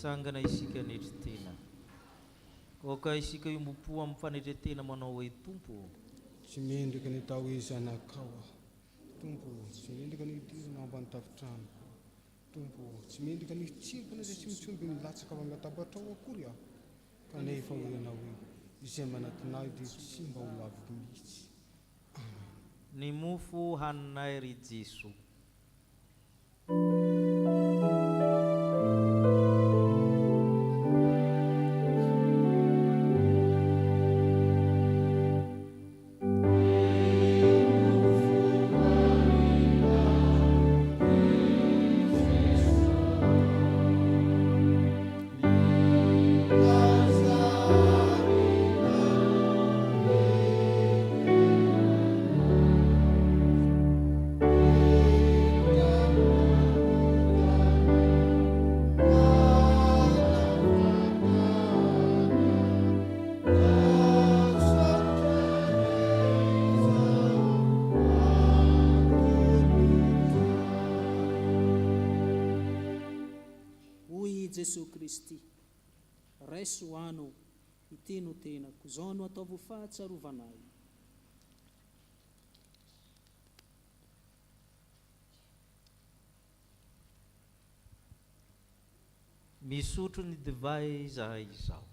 Sangana isika nitretena. Oka isika iombopo amin'ny fanetretena manao hoe Tompo. Tsy mendrika ny tao izanakao. Tompo, tsy mendrika ny idirana ambany tafitrano. Tompo, tsy mendrika ny tsiriko na izay tsy mitsomby ny latsaka avy amin'ny atabatrao akory aho. Kanefa hoe ianao hoe izay manatinahy dia tsy mba ho laviko mihitsy. Ny mofo haninay ry Jesu. Jesù Kristi, raiso anao, ity no tenako, izao no ataovy fahatsarovanay. Misotro ny divay zahay izao.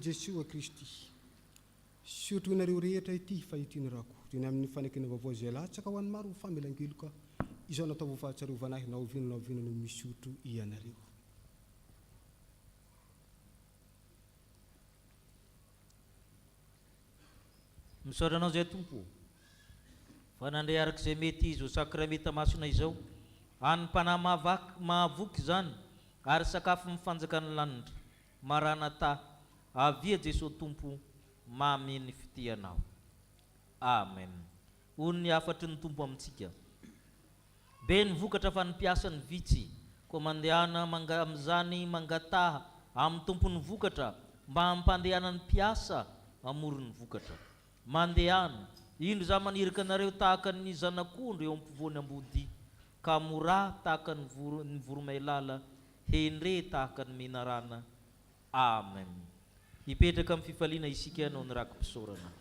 Jesua Kristi, siotro nareo rehetra ity fahitinarako, teny amin'ny fanekena vaovao izay latsaka ho an'ny maro famelan-keloka, izao natao fahatsarovanay na ovinona no misotro ianareo. Misaoranao zay Tompo, fa nandray arak'izay mety izy ho sakrameta masona izao, any-panahy mahavoky zany, ary sakafo mifanjakany lanitra, maranata, avia Jesosy Tompo, mamy ny fitianao. Amen. Hoy ny afatry ny Tompo amintsika. Be ny vokatra fa ny piasany vitsy, koa mandehana amin'izany mangataha amin'ny tompony vokatra, mba hampandehana ny piasa amory ny vokatra. Mandehana, indro za manirika anareo tahaka ny zanak'ondro eo ampovoany ambody, ka mora tahaka ny voromailala, hendre tahaka ny menarana. Amen. Ipetraka amin'ny fifaliana isika noho ny rakom-pisaorana.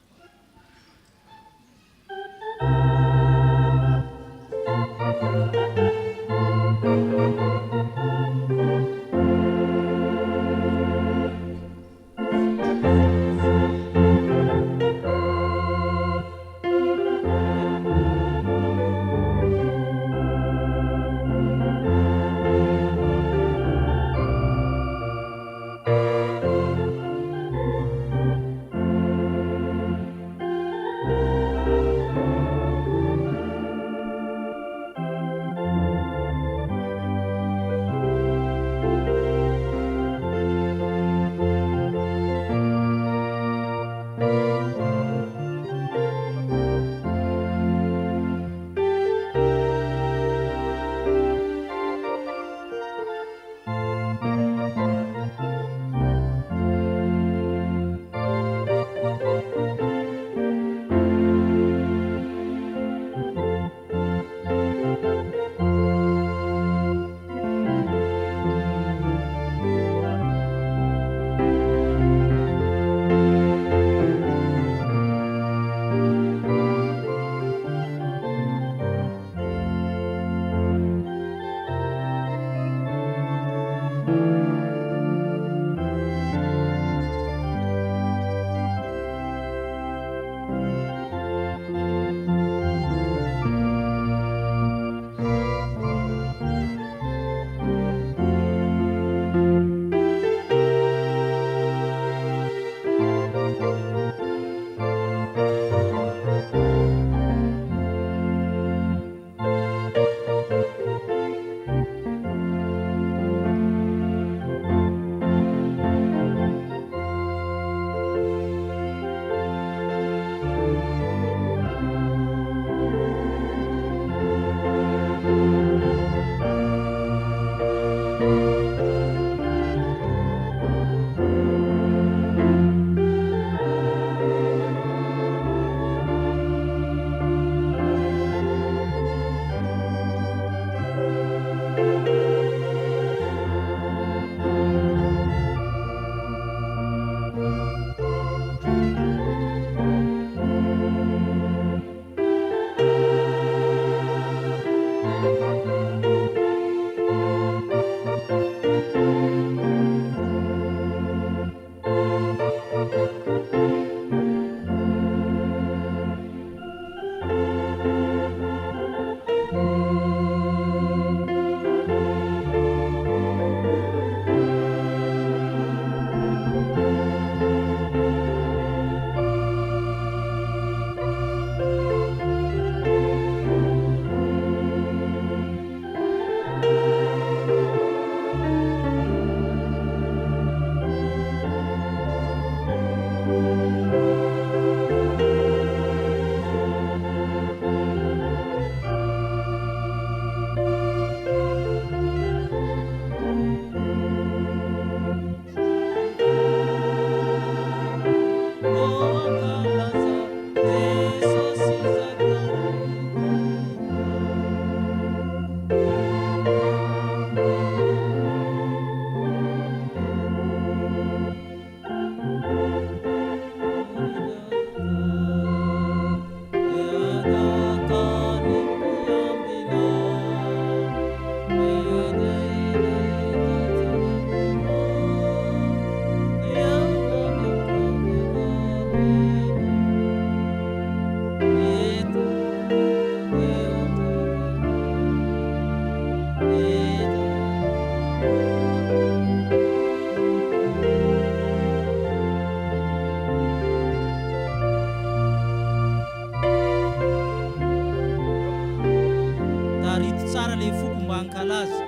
tsara le foko mba ankalaza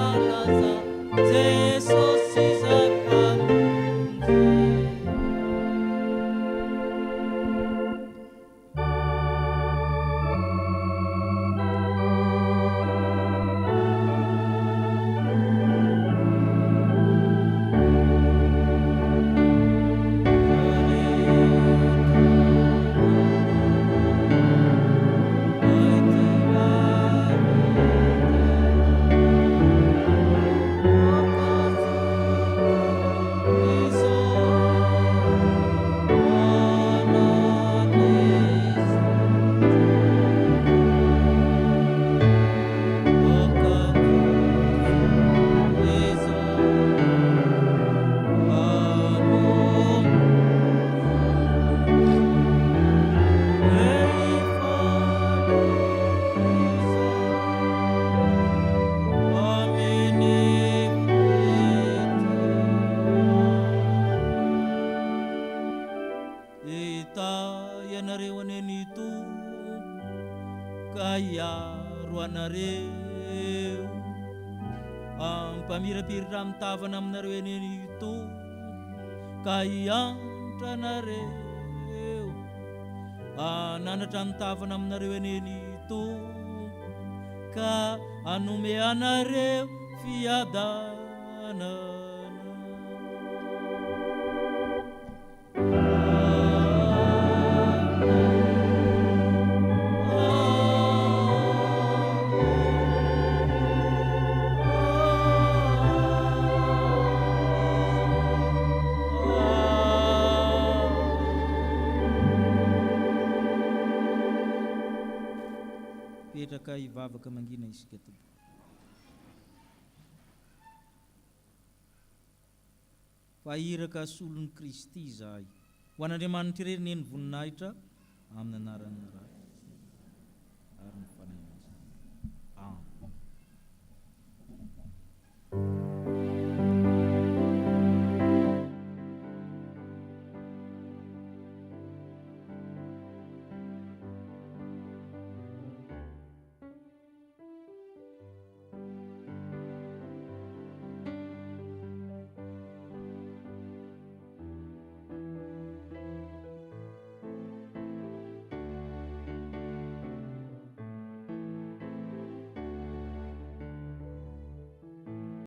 ankalaza Jesosy pamirapirira mitavana aminareo eneny to ka hiantra nareo nanatra mitavana aminareo eneny to ka anome anareo fiadana petraka hivavaka mangina isika to fahiraka solon'ny Kristy izahay ho an'Andriamanitra irery neny voninahitra amin'ny anarany iray